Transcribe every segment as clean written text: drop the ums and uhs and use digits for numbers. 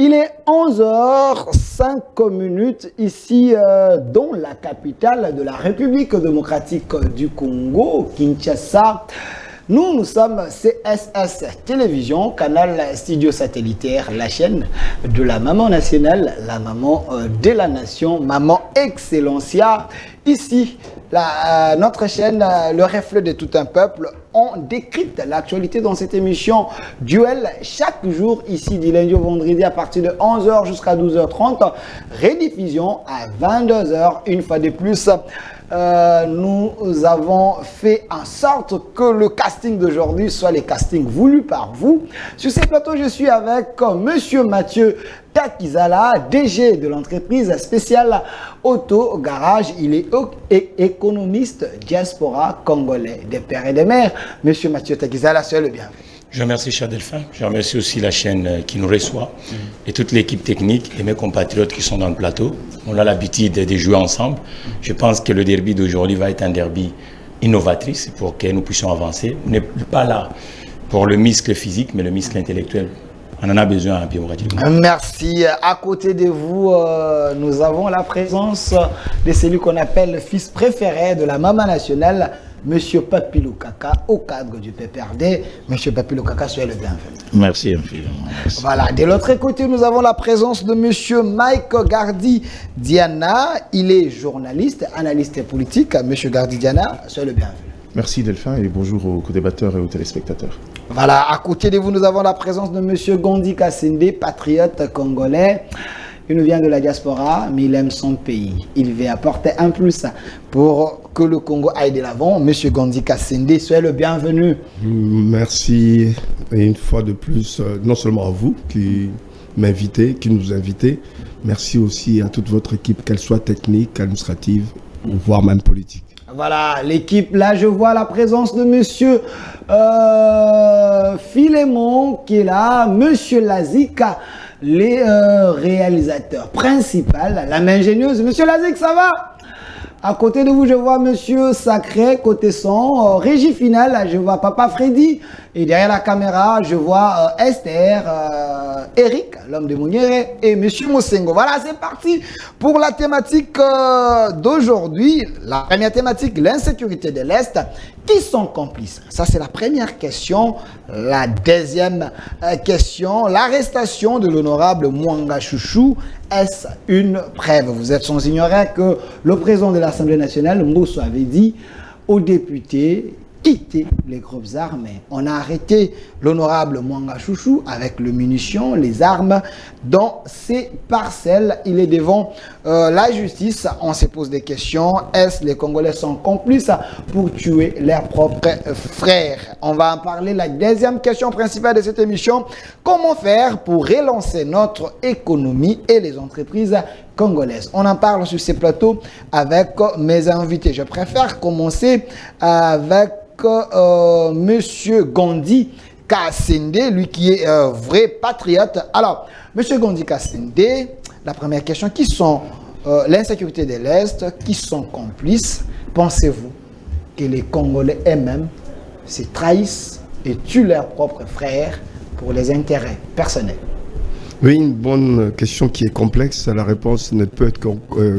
Il est 11h05 ici dans la capitale de la République démocratique du Congo, Kinshasa. Nous sommes CSS Télévision, canal studio satellitaire, la chaîne de la maman nationale, la maman de la nation, maman Excellencia. Ici, notre chaîne, le reflet de tout un peuple, on décrypte l'actualité dans cette émission Duel chaque jour, ici du lundi au vendredi à partir de 11h jusqu'à 12h30, rediffusion à 22h, une fois de plus. Nous avons fait en sorte que le casting d'aujourd'hui soit les castings voulus par vous. Sur ce plateau, je suis avec Monsieur Mathieu Takizala, DG de l'entreprise spéciale Auto Garage. Il est économiste diaspora congolais des pères et des mères. Monsieur Mathieu Takizala, soyez le bienvenu. Je remercie Charles Delphin, je remercie aussi la chaîne qui nous reçoit et toute l'équipe technique et mes compatriotes qui sont dans le plateau. On a l'habitude de jouer ensemble. Je pense que le derby d'aujourd'hui va être un derby innovatrice pour que nous puissions avancer. On n'est pas là pour le muscle physique, mais le muscle intellectuel. On en a besoin biographiquement. Merci. À côté de vous, nous avons la présence de celui qu'on appelle le fils préféré de la maman nationale, Monsieur Papi Lucaca, au cadre du PPRD. Monsieur Papi Lucaca, soyez le bienvenu. Merci infiniment. Merci. Voilà. De l'autre côté, nous avons la présence de Monsieur Mike Gardi Diana. Il est journaliste, analyste politique. Monsieur Gardi Diana, soyez le bienvenu. Merci Delphin et bonjour aux co-débatteurs et aux téléspectateurs. Voilà. À côté de vous, nous avons la présence de Monsieur Gondi Kassende, patriote congolais. Il nous vient de la diaspora, mais il aime son pays. Il veut apporter un plus pour que le Congo aille de l'avant. Monsieur Gondi Kassende, soyez le bienvenu. Merci et une fois de plus, non seulement à vous qui m'invitez, qui nous invitez, merci aussi à toute votre équipe, qu'elle soit technique, administrative, voire même politique. Voilà, l'équipe, là je vois la présence de Monsieur Philémon qui est là, Monsieur Lazika, les réalisateurs principaux, la main ingénieuse. Monsieur Lazik, ça va? À côté de vous, je vois Monsieur Sacré, côté son, régie finale, je vois Papa Freddy. Et derrière la caméra, je vois Esther, Eric, l'homme de Mouniere, et Monsieur Mosengo. Voilà, c'est parti pour la thématique d'aujourd'hui. La première thématique, l'insécurité de l'Est. Qui sont complices? Ça, c'est la première question. La deuxième question, l'arrestation de l'honorable Mwanga Chouchou. Est-ce une preuve? Vous êtes sans ignorer que le président de l'Assemblée nationale, Mousso, avait dit aux députés quitter les groupes armés. On a arrêté l'honorable Mwanga Chouchou avec les munitions, les armes dans ses parcelles. Il est devant la justice. On se pose des questions. Est-ce les Congolais sont complices pour tuer leurs propres frères? On va en parler. La deuxième question principale de cette émission, comment faire pour relancer notre économie et les entreprises congolaises? On en parle sur ces plateaux avec mes invités. Je préfère commencer avec Monsieur Gondi Kassende, lui qui est vrai patriote. Alors, Monsieur Gondi Kassende, la première question, qui sont l'insécurité de l'Est, qui sont complices? Pensez-vous que les Congolais eux-mêmes se trahissent et tuent leurs propres frères pour les intérêts personnels? Oui, une bonne question qui est complexe. La réponse ne peut être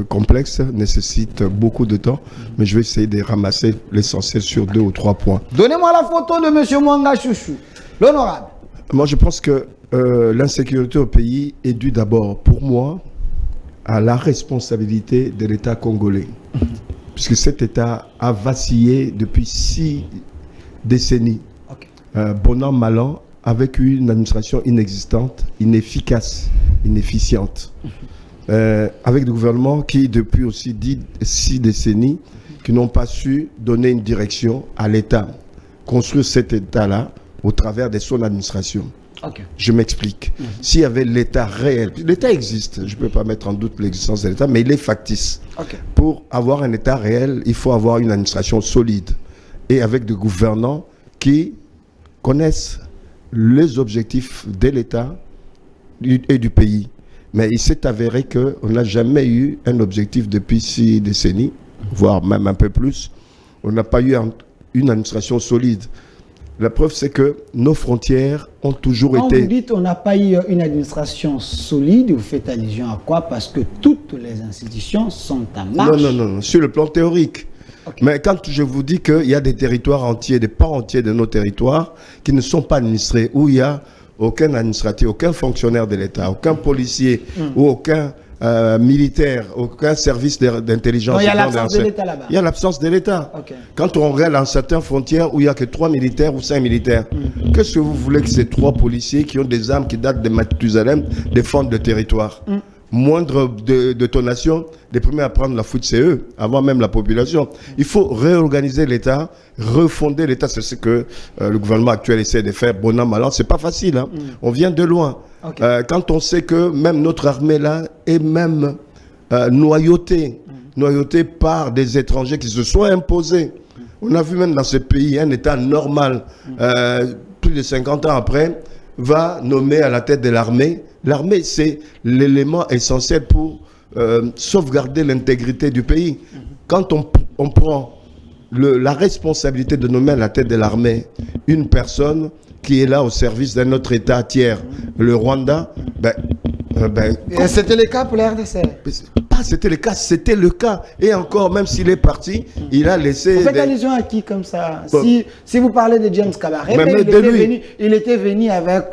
complexe, nécessite beaucoup de temps, mais je vais essayer de ramasser l'essentiel sur 2 ou 3 points. Donnez-moi la photo de M. Mwanga Chouchou, l'honorable. Moi, je pense que l'insécurité au pays est due d'abord, pour moi, à la responsabilité de l'État congolais. Puisque cet État a vacillé depuis 6 décennies. Okay. Bon an, mal an, avec une administration inexistante, inefficace, inefficiente. Avec des gouvernements qui, depuis aussi 6 décennies, qui n'ont pas su donner une direction à l'État, construire cet État-là au travers de son administration. Okay. Je m'explique. S'il y avait l'État réel, l'État existe, je ne peux pas mettre en doute l'existence de l'État, mais il est factice. Okay. Pour avoir un État réel, il faut avoir une administration solide et avec des gouvernants qui connaissent les objectifs de l'État et du pays. Mais il s'est avéré qu'on n'a jamais eu un objectif depuis 6 décennies, voire même un peu plus. On n'a pas eu une administration solide. La preuve, c'est que nos frontières ont toujours Quand été... vous dites on n'a pas eu une administration solide, vous faites allusion à quoi? Parce que toutes les institutions sont en marche. Non, sur le plan théorique. Okay. Mais quand je vous dis qu'il y a des territoires entiers, des pans entiers de nos territoires qui ne sont pas administrés, où il n'y a aucun administratif, aucun fonctionnaire de l'État, aucun policier ou aucun militaire, aucun service d'intelligence. Il y a l'absence de l'État là-bas. Il y a l'absence de l'État. Okay. Quand on regarde dans certaines frontières où il n'y a que 3 militaires ou 5 militaires, qu'est-ce que vous voulez que ces 3 policiers qui ont des armes qui datent de Mathusalem défendent le territoire? Moindre détonation, les premiers à prendre la faute, c'est eux, avant même la population. Il faut réorganiser l'État, refonder l'État. C'est ce que le gouvernement actuel essaie de faire. Bon an, mal an, c'est pas facile. Hein. On vient de loin. Okay. Quand on sait que même notre armée là est même noyautée par des étrangers qui se sont imposés. On a vu même dans ce pays un État normal, plus de 50 ans après, va nommer à la tête de l'armée. L'armée, c'est l'élément essentiel pour sauvegarder l'intégrité du pays. Quand on prend la responsabilité de nommer à la tête de l'armée une personne qui est là au service d'un autre État tiers, le Rwanda, et c'était le cas pour la RDC. C'était le cas, c'était le cas. Et encore, même s'il est parti, il a laissé... Vous faites allusion à qui comme ça? Si vous parlez de James Kabaré, il était venu avec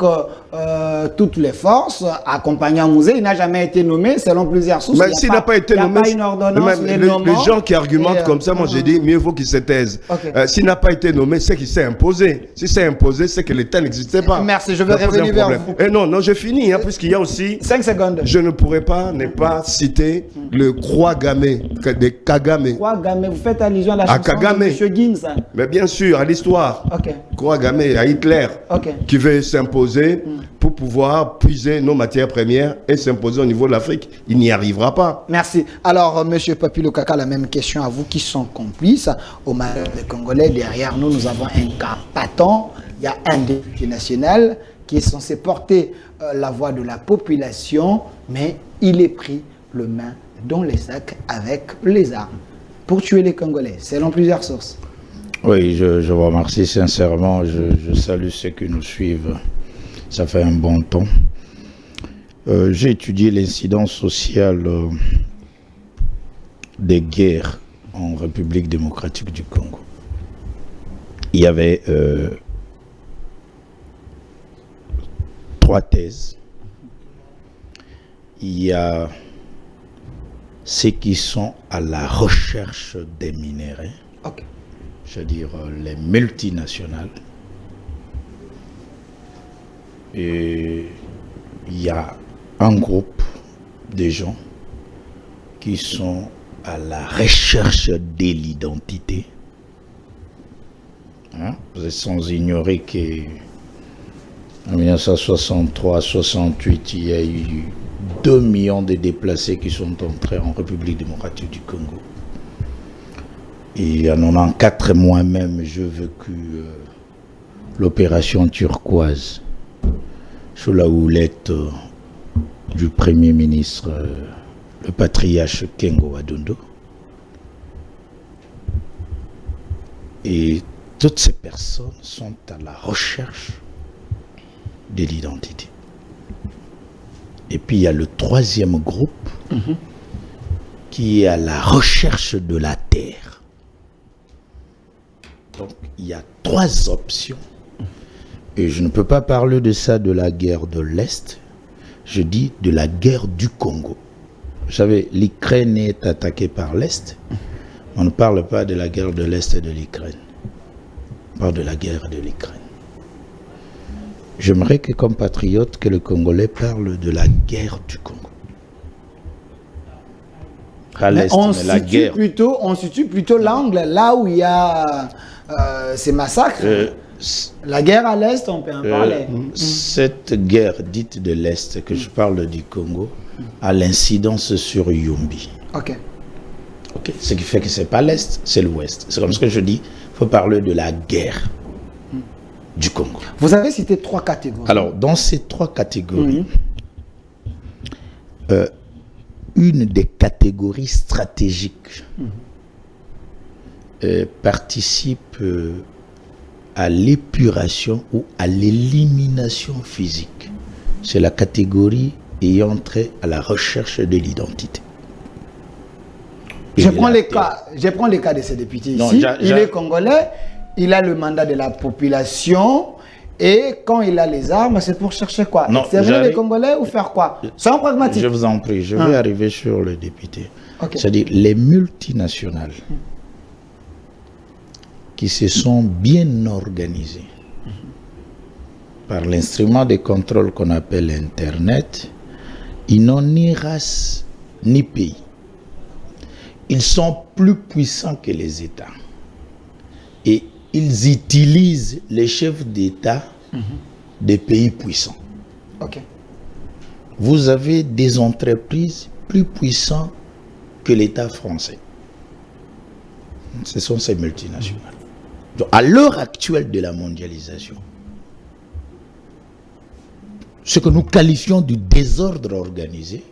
toutes les forces, accompagnant Mouzé. Il n'a jamais été nommé, selon plusieurs sources. Mais s'il n'a pas été nommé, pas une ordonnance, les gens qui argumentent comme ça, moi j'ai dit, mieux vaut qu'il se taise. Okay. S'il n'a pas été nommé, c'est qu'il s'est imposé. S'il s'est imposé, c'est que l'État n'existait pas. Merci, je vais revenir vers vous. Et non, j'ai fini, hein, puisqu'il y a aussi... 5 secondes. Je ne pourrais pas ne pas citer le Croix-Gamé, de Kagame. Croix-Gamé, vous faites allusion à la chanson de M. Gims. Mais bien sûr, à l'histoire. Okay. Croix-Gamé, à Hitler, qui veut s'imposer pour pouvoir puiser nos matières premières et s'imposer au niveau de l'Afrique. Il n'y arrivera pas. Merci. Alors, M. Papilo Kaka, la même question à vous qui sont complices au malheur des Congolais. Derrière nous, nous avons un cas patent. Il y a un député national qui est censé porter la voix de la population, mais il est pris le main dans les sacs avec les armes pour tuer les Congolais, selon plusieurs sources. Oui, je vous remercie sincèrement. Je salue ceux qui nous suivent. Ça fait un bon temps. J'ai étudié l'incidence sociale des guerres en République démocratique du Congo. Il y avait 3 thèses. Il y a ceux qui sont à la recherche des minéraux, je veux dire les multinationales. Et il y a un groupe de gens qui sont à la recherche de l'identité. Hein? Vous êtes sans ignorer qu'en 1963-68, il y a eu 2 millions de déplacés qui sont entrés en République démocratique du Congo. Et en 94, moi-même, j'ai vécu l'opération turquoise sous la houlette du Premier ministre, le patriarche Kengo Adondo. Et toutes ces personnes sont à la recherche de l'identité. Et puis il y a le 3e groupe qui est à la recherche de la terre. Donc il y a 3 options. Et je ne peux pas parler de ça de la guerre de l'Est. Je dis de la guerre du Congo. Vous savez, l'Ukraine est attaquée par l'Est. On ne parle pas de la guerre de l'Est et de l'Ukraine. On parle de la guerre de l'Ukraine. J'aimerais que, comme patriote, que le Congolais parle de la guerre du Congo. À l'Est, mais la guerre. On situe plutôt l'angle, là où il y a ces massacres. La guerre à l'Est, on peut en parler. Cette guerre dite de l'Est, que je parle du Congo, a l'incidence sur Yumbi. Ok. Ce qui fait que ce n'est pas l'Est, c'est l'Ouest. C'est comme ce que je dis, il faut parler de la guerre du Congo. Vous avez cité 3 catégories. Alors, dans ces 3 catégories, une des catégories stratégiques participe à l'épuration ou à l'élimination physique. C'est la catégorie ayant trait à la recherche de l'identité. Je prends les cas de ces députés ici. Il est congolais, il a le mandat de la population, et quand il a les armes, c'est pour chercher quoi? Servir les Congolais ou faire quoi? Soyons pragmatiques. Je vous en prie, je vais arriver sur le député. Okay. C'est-à-dire les multinationales qui se sont bien organisées par l'instrument de contrôle qu'on appelle Internet, ils n'ont ni race ni pays. Ils sont plus puissants que les États. Et ils utilisent les chefs d'État des pays puissants. Okay. Vous avez des entreprises plus puissantes que l'État français. Ce sont ces multinationales. Donc, à l'heure actuelle de la mondialisation, ce que nous qualifions du désordre organisé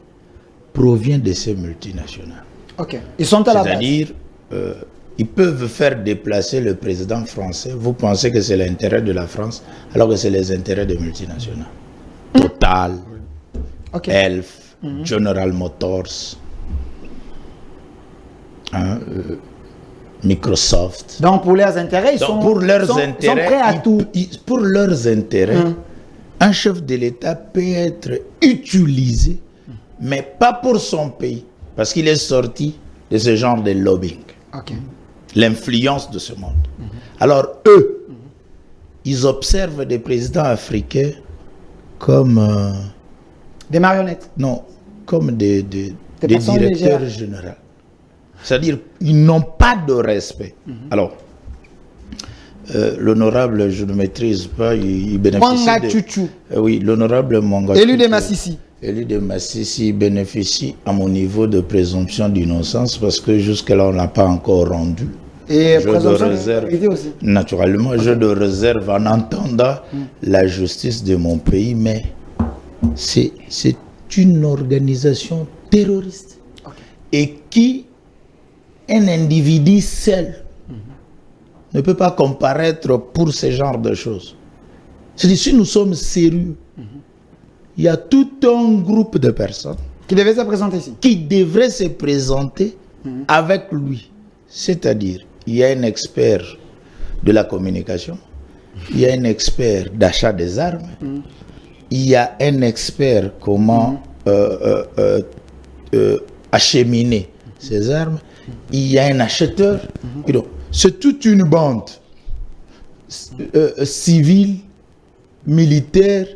provient de ces multinationales. Ok. Ils sont à la base. C'est-à-dire, ils peuvent faire déplacer le président français. Vous pensez que c'est l'intérêt de la France, alors que c'est les intérêts des multinationales. Total, Elf, General Motors, Microsoft. Donc pour leurs intérêts, ils sont prêts à tout. Pour leurs intérêts, un chef de l'État peut être utilisé, mais pas pour son pays, parce qu'il est sorti de ce genre de lobbying. L'influence de ce monde. Alors eux, ils observent des présidents africains comme... des marionnettes. Non, comme des directeurs généraux. C'est-à-dire, ils n'ont pas de respect. Alors, l'honorable, je ne maîtrise pas, il bénéficie oui, l'honorable Mwanga Chuchu. Élu de Massissi. Élu de Massissi bénéficie à mon niveau de présomption d'innocence parce que jusque-là, on ne l'a pas encore rendu. Et présomption d'intégrité aussi. Naturellement, je de réserve en entendant la justice de mon pays, mais c'est une organisation terroriste et qui, un individu seul, ne peut pas comparaître pour ce genre de choses. C'est-à-dire, si nous sommes sérieux, il y a tout un groupe de personnes qui devaient se présenter ici. Qui devraient se présenter avec lui. C'est-à-dire, il y a un expert de la communication, il y a un expert d'achat des armes, il y a un expert comment acheminer ces armes, il y a un acheteur. C'est toute une bande civile, militaire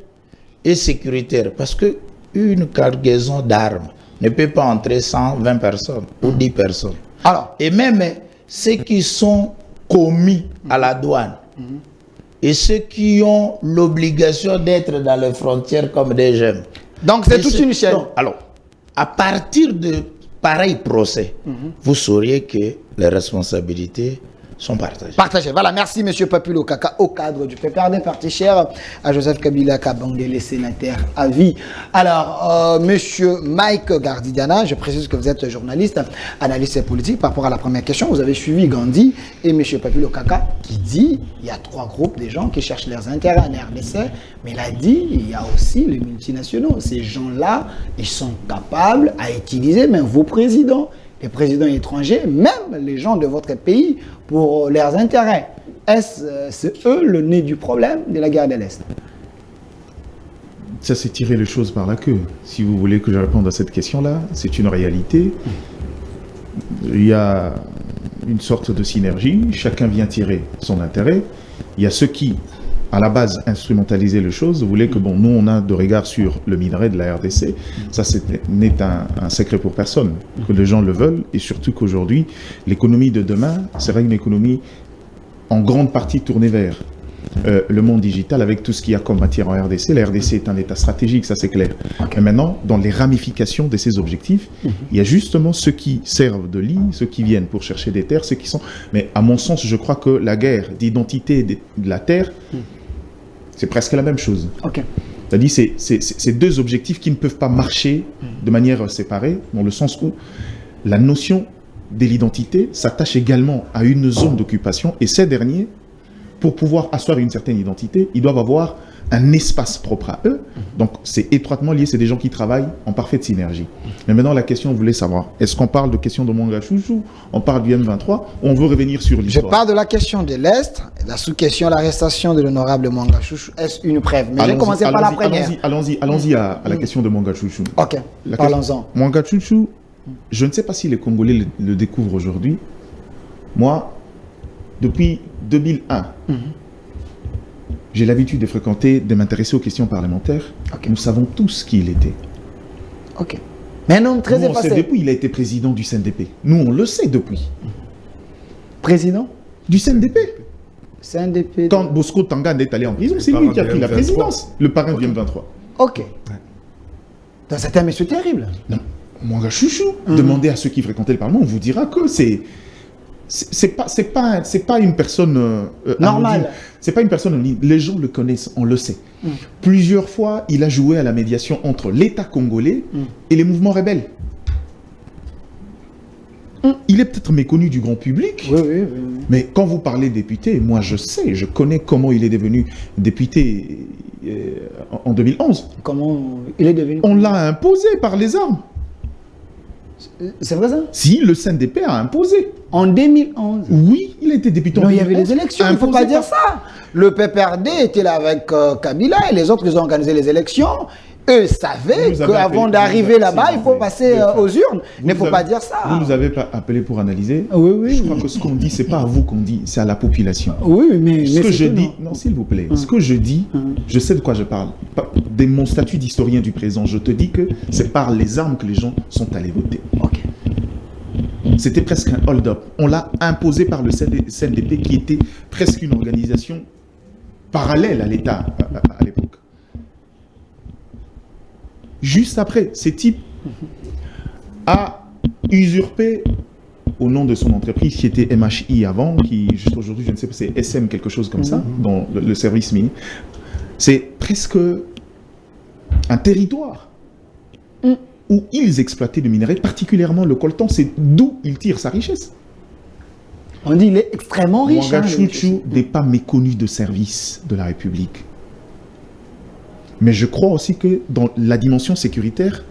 et sécuritaire. Parce qu'une cargaison d'armes ne peut pas entrer 120 personnes ou 10 personnes. Alors, et même ceux qui sont commis à la douane et ceux qui ont l'obligation d'être dans les frontières comme des gemmes. Donc c'est toute une chaîne. Alors, à partir de pareil procès, vous sauriez que les responsabilités sont partagées. Partagées. Voilà, merci M. Papulo Kaka, au cadre du PPRD, parti cher à Joseph Kabila Kabangele, sénateur à vie. Alors, M. Mike Gardidiana, je précise que vous êtes journaliste, analyste politique. Par rapport à la première question, vous avez suivi Gandhi et M. Papulo Kaka qui dit il y a 3 groupes de gens qui cherchent leurs intérêts en RDC, mais il a dit il y a aussi les multinationaux. Ces gens-là, ils sont capables à utiliser même vos présidents, les présidents étrangers, même les gens de votre pays pour leurs intérêts. C'est eux le nez du problème de la guerre de l'Est? Ça, c'est tirer les choses par la queue. Si vous voulez que je réponde à cette question-là, c'est une réalité. Il y a une sorte de synergie. Chacun vient tirer son intérêt. Il y a ceux qui, à la base, instrumentalisaient les choses. Vous voulez que, bon, nous, on a de regard sur le minerai de la RDC. Ça, n'est un secret pour personne, que les gens le veulent. Et surtout qu'aujourd'hui, l'économie de demain sera une économie en grande partie tournée vers le monde digital avec tout ce qu'il y a comme matière en RDC. La RDC est un État stratégique, ça c'est clair. Et maintenant, dans les ramifications de ces objectifs, il y a justement ceux qui servent de lit, ceux qui viennent pour chercher des terres, ceux qui sont... Mais à mon sens, je crois que la guerre d'identité de la terre, c'est presque la même chose. C'est-à-dire, c'est 2 objectifs qui ne peuvent pas marcher de manière séparée, dans le sens où la notion de l'identité s'attache également à une zone d'occupation, et ces derniers pour pouvoir asseoir une certaine identité, ils doivent avoir un espace propre à eux. Donc, c'est étroitement lié. C'est des gens qui travaillent en parfaite synergie. Mais maintenant, la question, on voulait savoir, est-ce qu'on parle de question de Mwanga Chouchou, on parle du M23, ou on veut revenir sur Je l'histoire? parle de la question de l'Est, la sous-question, l'arrestation de l'honorable Mwanga Chouchou. Est-ce une preuve? Mais j'ai commencé par la première. Allons-y à la question de Mwanga Chouchou. Ok, parlons-en. Mwanga Chouchou, je ne sais pas si les Congolais le découvrent aujourd'hui. Moi, depuis 2001, j'ai l'habitude de fréquenter, de m'intéresser aux questions parlementaires. Nous savons tous qui il était. Ok. Mais un homme très Nous, on effacé. sait depuis, il a été président du CNDP. Nous, on le sait depuis. Président Du CNDP. CNDP. Quand Bosco Tangane est allé en prison, c'est lui qui a pris la présidence. Le parrain du M23. Ok. Donc c'était un monsieur terrible. Non. Mwanga Chouchou, demandez à ceux qui fréquentaient le Parlement, on vous dira que c'est pas une personne normale. C'est pas une personne anonyme. Les gens le connaissent, on le sait. Plusieurs fois, il a joué à la médiation entre l'État congolais et les mouvements rebelles. Il est peut-être méconnu du grand public, Oui. mais quand vous parlez député, moi je sais, je connais comment il est devenu député en 2011. Comment il est devenu? On l'a imposé par les armes. C'est vrai ça? Si, le CNDP a imposé. En 2011. Oui, il a été député en Non, il y 2011. avait les élections, il ne faut pas dire ça. Le PPRD était là avec Kabila et les autres, ils ont organisé les élections. Eux savaient qu'avant d'arriver là-bas, il faut passer aux urnes. Il ne faut pas dire ça. Vous nous avez appelé pour analyser. Oui. Je crois que ce qu'on dit, ce n'est pas à vous qu'on dit, c'est à la population. Oui, mais Ce que je dis, non, s'il vous plaît, ce que je dis, je sais de quoi je parle. De mon statut d'historien du présent, je te dis que c'est par les armes que les gens sont allés voter. Ok. C'était presque un hold-up. On l'a imposé par le CNDP qui était presque une organisation parallèle à l'État à l'époque. Juste après, ce type a usurpé au nom de son entreprise qui était MHI avant, qui juste aujourd'hui, je ne sais pas, c'est SM quelque chose comme ça, dans le service minier. C'est presque un territoire où ils exploitaient le minerai, particulièrement le coltan, c'est d'où ils tirent sa richesse. On dit qu'il est extrêmement riche. Mwanga Chouchou n'est pas méconnu de service de la République. Mais je crois aussi que dans la dimension sécuritaire,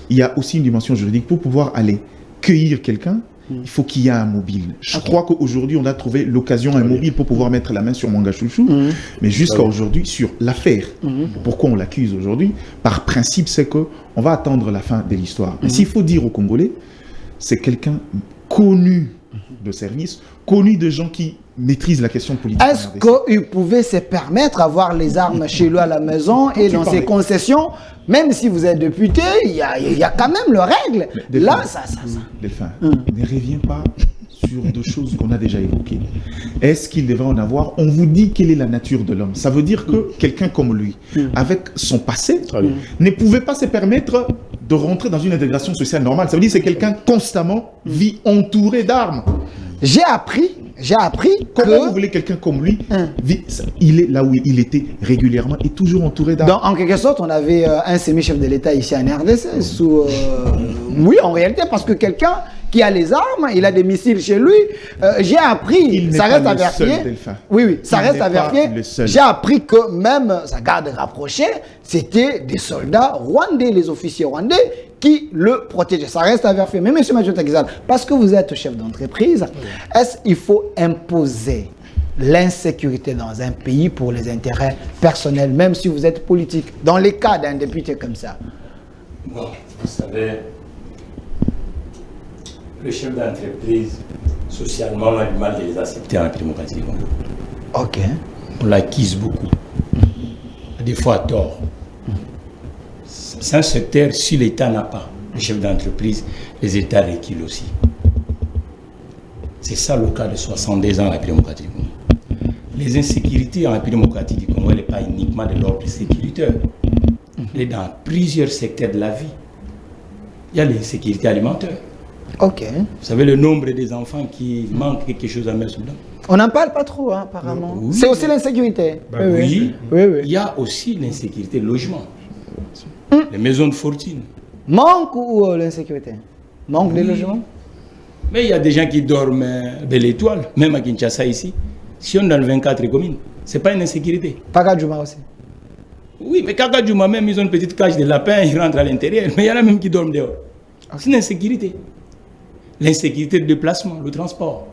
il y a aussi une dimension juridique. Pour pouvoir aller cueillir quelqu'un, il faut qu'il y ait un mobile. Je crois qu'aujourd'hui, on a trouvé l'occasion, un mobile pour pouvoir mettre la main sur Mwanga Chouchou. Mais jusqu'à aujourd'hui, sur l'affaire, pourquoi on l'accuse aujourd'hui? Par principe, c'est qu'on va attendre la fin de l'histoire. Mais s'il faut dire aux Congolais, c'est quelqu'un connu de service, connu de gens qui maîtrisent la question politique. Est-ce qu'il pouvait se permettre d'avoir les armes chez lui à la maison et dans ses concessions? Même si vous êtes député, il y a quand même leurs règles. Là, ça. Delphin, ne reviens pas sur deux choses qu'on a déjà évoquées. Est-ce qu'il devrait en avoir? On vous dit quelle est la nature de l'homme. Ça veut dire que quelqu'un comme lui, avec son passé, ne pouvait pas se permettre de rentrer dans une intégration sociale normale. Ça veut dire que c'est quelqu'un constamment vit entouré d'armes. J'ai appris Comment vous voulez quelqu'un comme lui il est là où il était régulièrement et toujours entouré d'armes. En quelque sorte, on avait un semi-chef de l'État ici en RDC. Oui, en réalité, parce que quelqu'un qui a les armes, il a des missiles chez lui. J'ai appris, ça reste à vérifier. Oui, ça reste à vérifier. J'ai appris que même sa garde rapprochée, c'était des soldats rwandais, les officiers rwandais, qui le protégeaient. Ça reste à vérifier. Mais M. Majota Kizal, parce que vous êtes chef d'entreprise, est-ce qu'il faut imposer l'insécurité dans un pays pour les intérêts personnels, même si vous êtes politique, dans les cas d'un député comme ça? Bon, vous savez, le chef d'entreprise, socialement, on a du mal de les accepter en République démocratique du Congo. Ok. On l'acquise beaucoup. Des fois à tort. C'est un secteur, si l'État n'a pas le chef d'entreprise, les États reculent aussi. C'est ça le cas de 62 ans en République démocratique du Congo. Les insécurités en République démocratique du Congo, elle n'est pas uniquement de l'ordre sécuritaire. Elle est dans plusieurs secteurs de la vie. Il y a l'insécurité alimentaire. Ok. Vous savez le nombre des enfants qui manquent quelque chose à mettre sous dents. On n'en parle pas trop, hein, apparemment. Oui. C'est aussi l'insécurité. Oui. Oui. Il y a aussi l'insécurité logement. Les maisons de fortune. Manque ou l'insécurité? Manque de logement? Mais il y a des gens qui dorment de l'étoile, même à Kinshasa ici. Si on est dans le 24 communes, ce n'est pas une insécurité. Paga Djouma aussi. Oui, mais Kaka Djouma même, ils ont une petite cage de lapin, ils rentrent à l'intérieur, mais il y en a même qui dorment dehors. C'est une insécurité. L'insécurité de déplacement, le transport.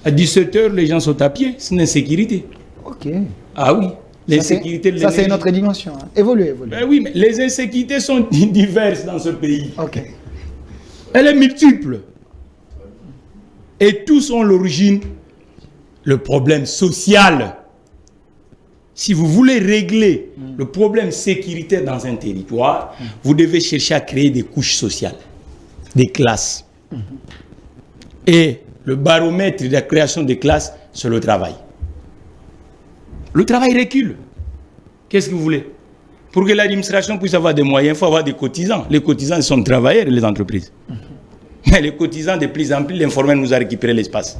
À 17h, les gens sont à pied, c'est une insécurité. Ok. Ah oui, l'insécurité de l'énergie. Ça, c'est une autre dimension. Hein. Évoluer. Ben oui, mais les insécurités sont diverses dans ce pays. Ok. Elle est multiple. Et tous ont l'origine, le problème social. Si vous voulez régler le problème sécuritaire dans un territoire, vous devez chercher à créer des couches sociales, des classes. Et le baromètre de la création des classes, c'est le travail. Le travail recule. Qu'est-ce que vous voulez? Pour que l'administration puisse avoir des moyens, il faut avoir des cotisants. Les cotisants sont travailleurs, les entreprises. Mais les cotisants, de plus en plus, l'informel nous a récupéré l'espace.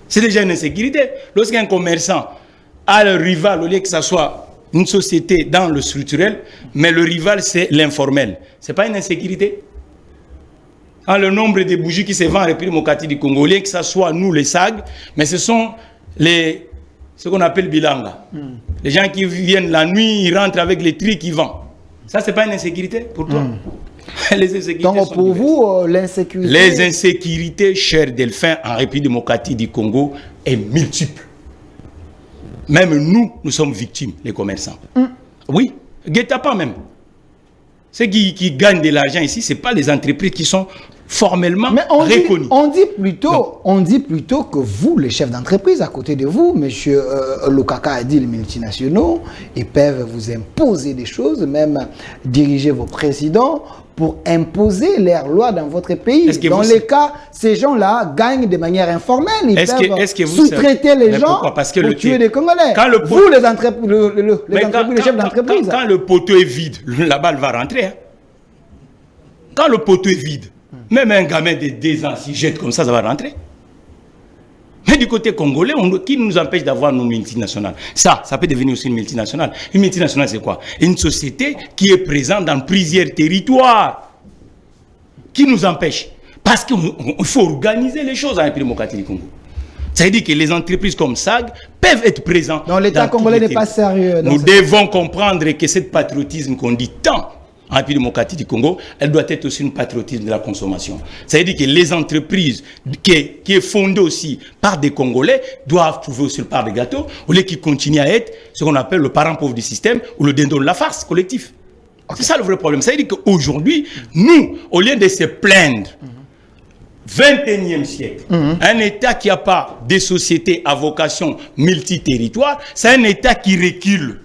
C'est déjà une insécurité. Lorsqu'un commerçant a le rival, au lieu que ce soit une société dans le structurel, mais le rival, c'est l'informel. Ce n'est pas une insécurité? Quand le nombre de bougies qui se vendent à la République démocratique du Congo, au lieu que ce soit nous, les SAG, mais ce sont ce qu'on appelle bilanga. Les gens qui viennent la nuit, ils rentrent avec les tri qu'ils vendent. Ça, ce n'est pas une insécurité pour toi? Les insécurités. Donc, pour vous, l'insécurité... Les insécurités, cher Delphin, en République démocratique du Congo, est multiple. Même nous, nous sommes victimes, les commerçants. Oui, guet-apens même. Ceux qui gagnent de l'argent ici, ce n'est pas les entreprises qui sont formellement reconnues. On dit plutôt que vous, les chefs d'entreprise, à côté de vous, M. Lokaka a dit, les multinationaux, ils peuvent vous imposer des choses, même diriger vos présidents pour imposer leurs lois dans votre pays. Dans les cas, ces gens-là gagnent de manière informelle. Ils peuvent sous-traiter les gens pour tuer des Congolais. Vous, les chefs d'entreprise. Quand le poteau est vide, la balle va rentrer. Hein. Quand le poteau est vide, même un gamin de 2 ans, s'il jette comme ça, ça va rentrer. Mais du côté congolais, qui nous empêche d'avoir nos multinationales? Ça peut devenir aussi une multinationale. Une multinationale, c'est quoi? Une société qui est présente dans plusieurs territoires. Qui nous empêche? Parce qu'il faut organiser les choses en République démocratique du Congo. Ça veut dire que les entreprises comme SAG peuvent être présentes. Non, l'État congolais n'est pas sérieux. Nous devons comprendre que ce patriotisme qu'on dit tant en République démocratique du Congo, elle doit être aussi une patriotisme de la consommation. Ça veut dire que les entreprises qui est fondée aussi par des Congolais doivent trouver aussi le part de gâteau, au lieu qu'ils continuent à être ce qu'on appelle le parent pauvre du système ou le dindon de la farce collectif. C'est ça le vrai problème. Ça veut dire qu'aujourd'hui, nous, au lieu de se plaindre, 21e siècle, un État qui n'a pas de sociétés à vocation multiterritoire, c'est un État qui recule.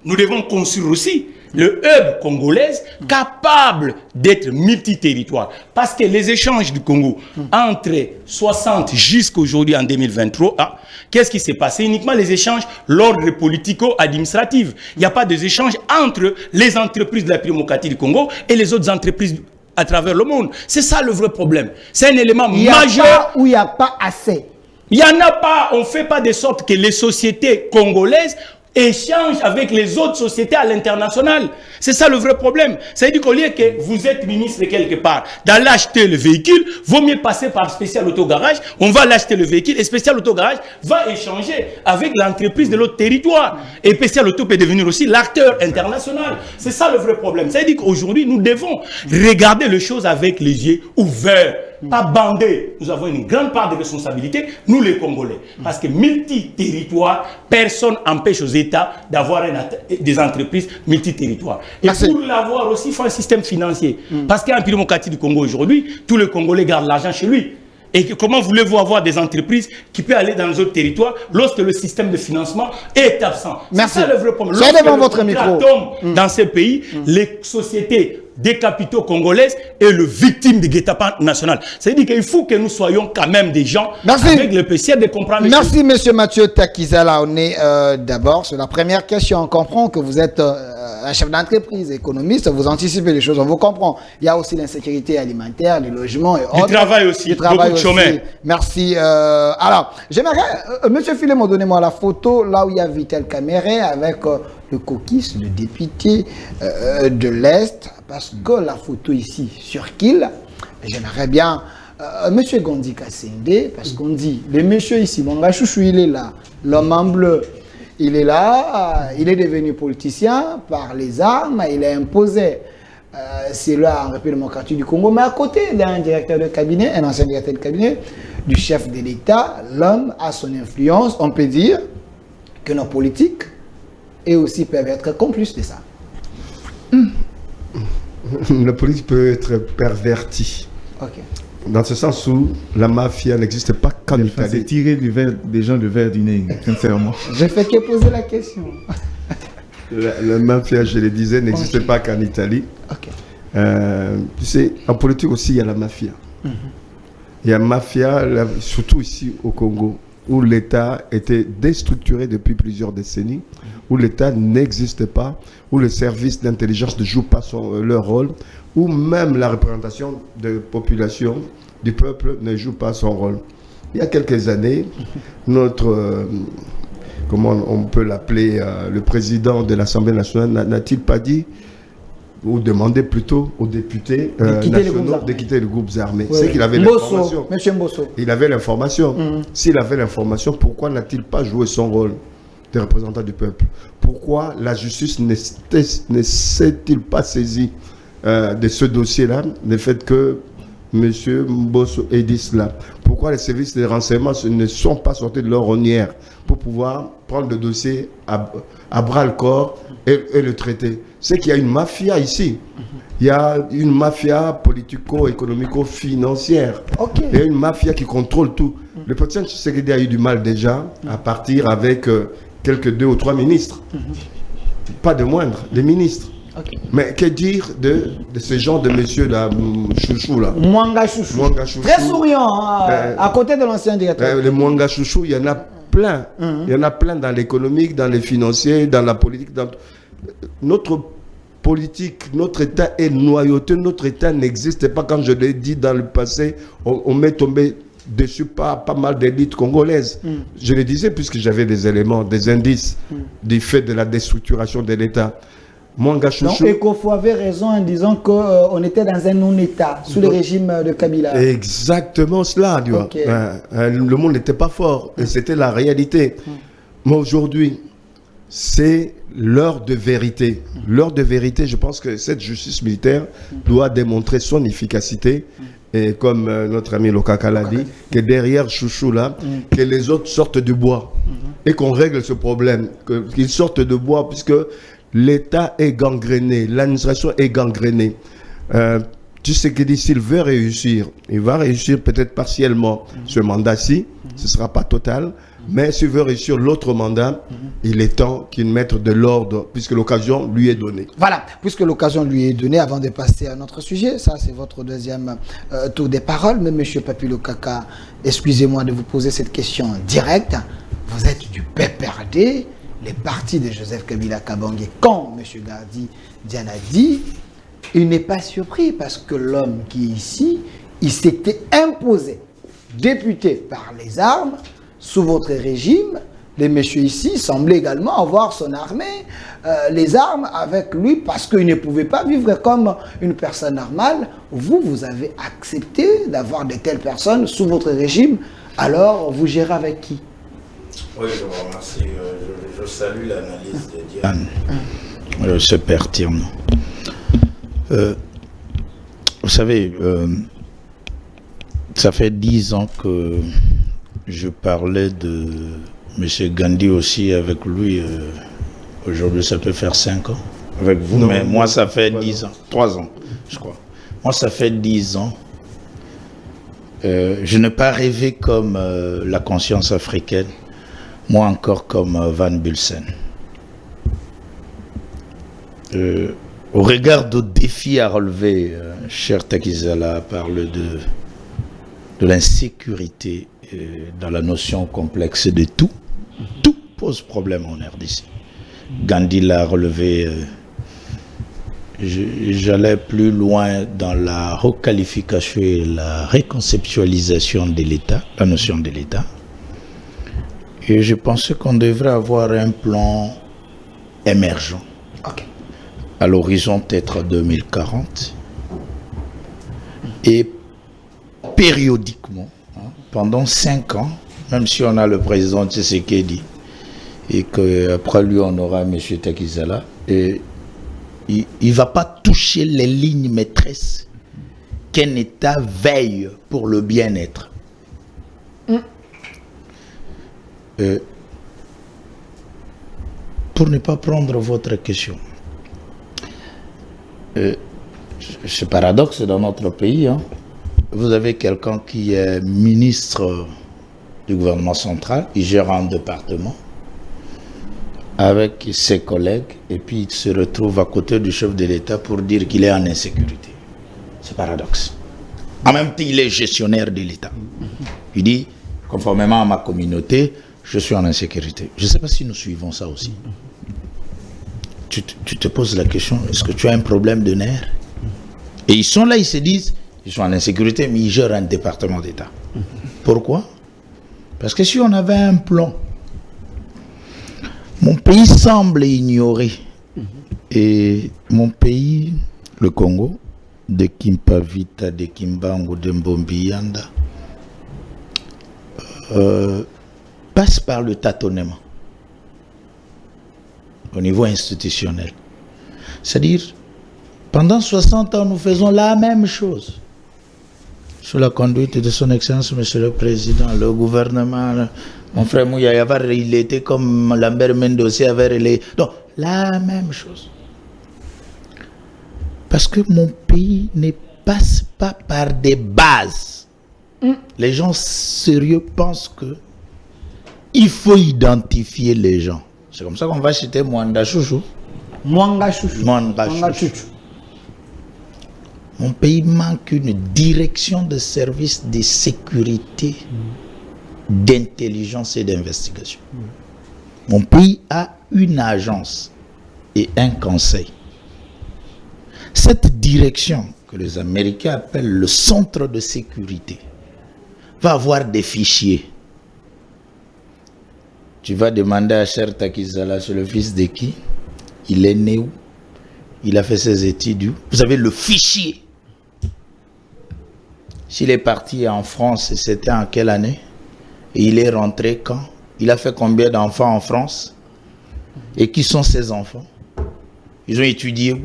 Nous devons construire aussi le hub congolais capable d'être multiterritoire. Parce que les échanges du Congo entre 60 jusqu'aujourd'hui en 2023, qu'est-ce qui s'est passé? Uniquement les échanges l'ordre politico-administratif. Il n'y a pas d'échanges entre les entreprises de la République démocratique du Congo et les autres entreprises à travers le monde. C'est ça le vrai problème. C'est un élément majeur. Où il n'y a pas assez. Il n'y en a pas. On ne fait pas de sorte que les sociétés congolaises échange avec les autres sociétés à l'international. C'est ça le vrai problème. Ça veut dire qu'au lieu que vous êtes ministre quelque part, d'aller acheter le véhicule, vaut mieux passer par spécial autogarage, on va l'acheter le véhicule et spécial autogarage va échanger avec l'entreprise de l'autre territoire. Et spécial auto peut devenir aussi l'acteur international. C'est ça le vrai problème. Ça veut dire qu'aujourd'hui, nous devons regarder les choses avec les yeux ouverts. Pas bandés. Nous avons une grande part de responsabilité, nous les Congolais. Parce que multi-territoire, personne n'empêche aux États d'avoir des entreprises multi-territoires. Et pour l'avoir aussi, il faut un système financier. Parce qu'en République démocratique du Congo aujourd'hui, tous les Congolais gardent l'argent chez lui. Et comment voulez-vous avoir des entreprises qui peuvent aller dans les autres territoires lorsque le système de financement est absent? C'est ça le vrai problème. Lorsque devant votre micro. Tombe dans ces pays, les sociétés des capitaux congolaises et le victime de guet-apens national. C'est-à-dire qu'il faut que nous soyons quand même des gens avec le PCR de comprendre les choses. Merci, M. Mathieu Takizala. On est d'abord sur la première question. On comprend que vous êtes un chef d'entreprise, économiste, vous anticipez les choses, on vous comprend. Il y a aussi l'insécurité alimentaire, le logement et autres. Du travail aussi, beaucoup de chômeurs. Merci. Alors, j'aimerais, M. Philemon, donnez-moi la photo là où il y a Vital Kamere avec le caucus, le député de l'Est, parce que la photo ici circule. J'aimerais bien Monsieur Gondi Kassende, parce qu'on dit, le monsieur ici, Mwanga Chouchou, il est là, l'homme en bleu, il est là, il est devenu politicien par les armes, il a imposé c'est là en République démocratique du Congo, mais à côté d'un directeur de cabinet, un ancien directeur de cabinet, du chef de l'État, l'homme a son influence. On peut dire que nos politiques et aussi peuvent être complices de ça. La politique peut être pervertie. Ok. Dans ce sens où la mafia n'existe pas qu'en C'est Italie. tirer des gens le verre du nez, sincèrement. Je fais que poser la question. La mafia, je le disais, n'existe pas qu'en Italie. Ok. Tu sais, en politique aussi, il y a la mafia. Il y a mafia, surtout ici au Congo, où l'État était déstructuré depuis plusieurs décennies, où l'État n'existe pas, où les services d'intelligence ne jouent pas leur rôle, où même la représentation de la population, du peuple, ne joue pas son rôle. Il y a quelques années, notre, comment on peut l'appeler, le président de l'Assemblée nationale n'a-t-il pas dit, ou demandé plutôt aux députés nationaux de quitter les groupes armés. Oui, C'est qu'il avait l'information. Monsieur Mbosso. Il avait l'information. S'il avait l'information, pourquoi n'a-t-il pas joué son rôle de représentant du peuple? Pourquoi la justice ne s'est-il pas saisie de ce dossier-là, le fait que M. Mbosso ait dit cela? Pourquoi les services de renseignement ne sont pas sortis de leur ornière pour pouvoir prendre le dossier à bras-le-corps et le traiter? C'est qu'il y a une mafia ici. Il y a une mafia politico-économico-financière. Ok. Il y a une mafia qui contrôle tout. Le président Tshisekedi a eu du mal déjà à partir avec quelques 2 ou 3 ministres. Pas de moindre, des ministres. Ok. Mais que dire de ce genre de monsieur là, Chouchou là? Mwanga Chouchou. Mwanga Chouchou. Très souriant, hein, à côté de l'ancien directeur. Les Mwanga Chouchou, il y en a plein. Il y en a plein dans l'économique, dans les financiers, dans la politique. Notre politique, notre État est noyauté. Notre État n'existe pas. Quand je l'ai dit dans le passé, on m'est tombé dessus pas mal d'élites congolaises. Je le disais puisque j'avais des éléments, des indices du fait de la déstructuration de l'État. Mwanga Chouchou. Donc, Ekofo avait raison en disant qu'on était dans un non-État, sous le régime de Kabila. Exactement cela, tu vois. Okay. Le monde n'était pas fort, et c'était la réalité. Mais aujourd'hui, c'est l'heure de vérité. L'heure de vérité, je pense que cette justice militaire doit démontrer son efficacité. Et comme notre ami Lokaka l'a dit, que derrière Chouchou là, que les autres sortent du bois. Et qu'on règle ce problème. Qu'ils sortent de bois, puisque l'État est gangréné, l'administration est gangrénée. Tu sais que s'il veut réussir, il va réussir peut-être partiellement ce mandat-ci, ce ne sera pas total, mais s'il veut réussir l'autre mandat, il est temps qu'il mette de l'ordre, puisque l'occasion lui est donnée. Voilà, puisque l'occasion lui est donnée, avant de passer à notre sujet, ça c'est votre deuxième tour des paroles, mais M. Papi Lokaka, excusez-moi de vous poser cette question directe, vous êtes du PPRD, les partis de Joseph Kabila Kabange, quand M. Gardi Diana dit, il n'est pas surpris parce que l'homme qui est ici, il s'était imposé député par les armes sous votre régime. Les messieurs ici semblaient également avoir son armée, les armes avec lui parce qu'il ne pouvait pas vivre comme une personne normale. Vous avez accepté d'avoir de telles personnes sous votre régime, alors vous gérez avec qui? Oui, je vous remercie. Je salue l'analyse de Diane. C'est pertinent. Vous savez, ça fait 10 ans que je parlais de M. Gandhi aussi avec lui. Aujourd'hui, ça peut faire 5 ans avec vous, non, mais moi, ça fait 10 ans. 3 ans, je crois. Moi, ça fait 10 ans. Je n'ai pas rêvé comme la conscience africaine. Moi encore comme Van Bulsen. Au regard des défis à relever, cher Takizala parle de l'insécurité dans la notion complexe de tout. Tout pose problème en RDC. Gandhi l'a relevé. J'allais plus loin dans la requalification et la reconceptualisation de l'État, la notion de l'État. Et je pensais qu'on devrait avoir un plan émergent. À l'horizon peut-être 2040. Et périodiquement, pendant 5 ans, même si on a le président Tshisekedi, et qu'après lui on aura M. Takizala, et il ne va pas toucher les lignes maîtresses qu'un État veille pour le bien-être. Pour ne pas prendre votre question, ce paradoxe dans notre pays, vous avez quelqu'un qui est ministre du gouvernement central, il gère un département avec ses collègues et puis il se retrouve à côté du chef de l'État pour dire qu'il est en insécurité. C'est paradoxe. En même temps, il est gestionnaire de l'État. Il dit, conformément à ma communauté, je suis en insécurité. Je ne sais pas si nous suivons ça aussi. Tu te poses la question, est-ce que tu as un problème de nerfs? Et ils sont là, ils se disent, ils sont en insécurité, mais ils gèrent un département d'État. Pourquoi? Parce que si on avait un plan, mon pays semble ignorer. Et mon pays, le Congo, de Kimpavita, de Kimbangu, de Mbombiyanda, passe par le tâtonnement au niveau institutionnel. C'est-à-dire, pendant 60 ans, nous faisons la même chose. Sous la conduite de son Excellence, Monsieur le Président, le gouvernement, mon frère Mouya, il était comme Lambert Mendossi avait relayé. Donc, la même chose. Parce que mon pays ne passe pas par des bases. Les gens sérieux pensent que il faut identifier les gens. C'est comme ça qu'on va citer Mwanda Chouchou. Mwanga Chouchou. Mwanga Chouchou. Mon pays manque une direction de services de sécurité, d'intelligence et d'investigation. Mon pays a une agence et un conseil. Cette direction, que les Américains appellent le centre de sécurité, va avoir des fichiers. Tu vas demander à Cher Takizala, c'est le fils de qui? Il est né où? Il a fait ses études où? Vous avez le fichier. S'il est parti en France, c'était en quelle année? Et il est rentré quand? Il a fait combien d'enfants en France? Et qui sont ces enfants? Ils ont étudié où?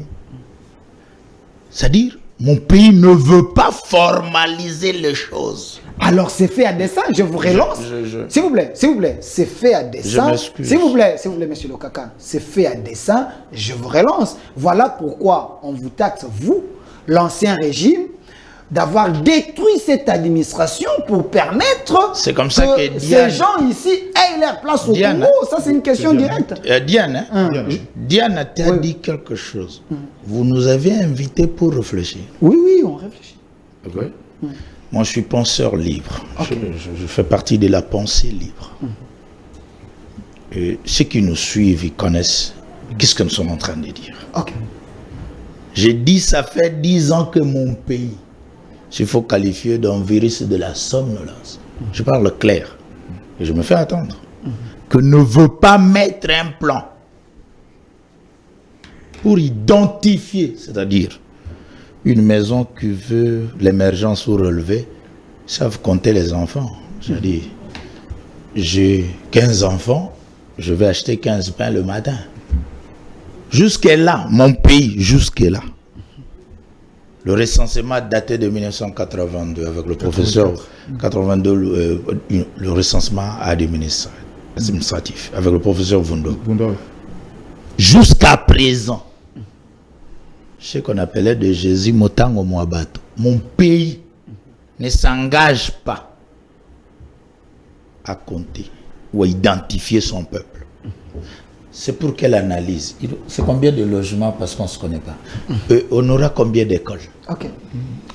C'est-à-dire, mon pays ne veut pas formaliser les choses. Alors c'est fait à dessein, je vous relance. S'il vous plaît, c'est fait à dessein. S'il vous plaît, monsieur Lokaka, c'est fait à dessein, je vous relance. Voilà pourquoi on vous taxe, vous, l'ancien régime, d'avoir détruit cette administration pour permettre c'est comme ça que ces gens ici aient leur place au Congo. Ça, c'est une question directe. Diane, Diane t'a dit quelque chose. Vous nous avez invités pour réfléchir. Oui, on réfléchit. Okay. Moi, je suis penseur libre. Okay. Je fais partie de la pensée libre. Et ceux qui nous suivent, ils connaissent qu'est-ce que nous sommes en train de dire. Okay. J'ai dit, ça fait 10 ans que mon pays, s'il faut qualifier d'un virus de la somnolence, je parle clair, et je me fais attendre, que ne veut pas mettre un plan pour identifier, c'est-à-dire une maison qui veut l'émergence ou relever, savent compter les enfants. C'est-à-dire, j'ai 15 enfants, je vais acheter 15 pains le matin. Jusque-là, mon pays, jusque-là. Le recensement daté de 1982 avec le professeur 82, le recensement administratif avec le professeur Vundo. Jusqu'à présent, ce qu'on appelait de Jésus Motango Moabato, mon pays ne s'engage pas à compter ou à identifier son peuple. C'est pour quelle analyse? C'est combien de logements parce qu'on ne se connaît pas? On aura combien d'écoles? Ok.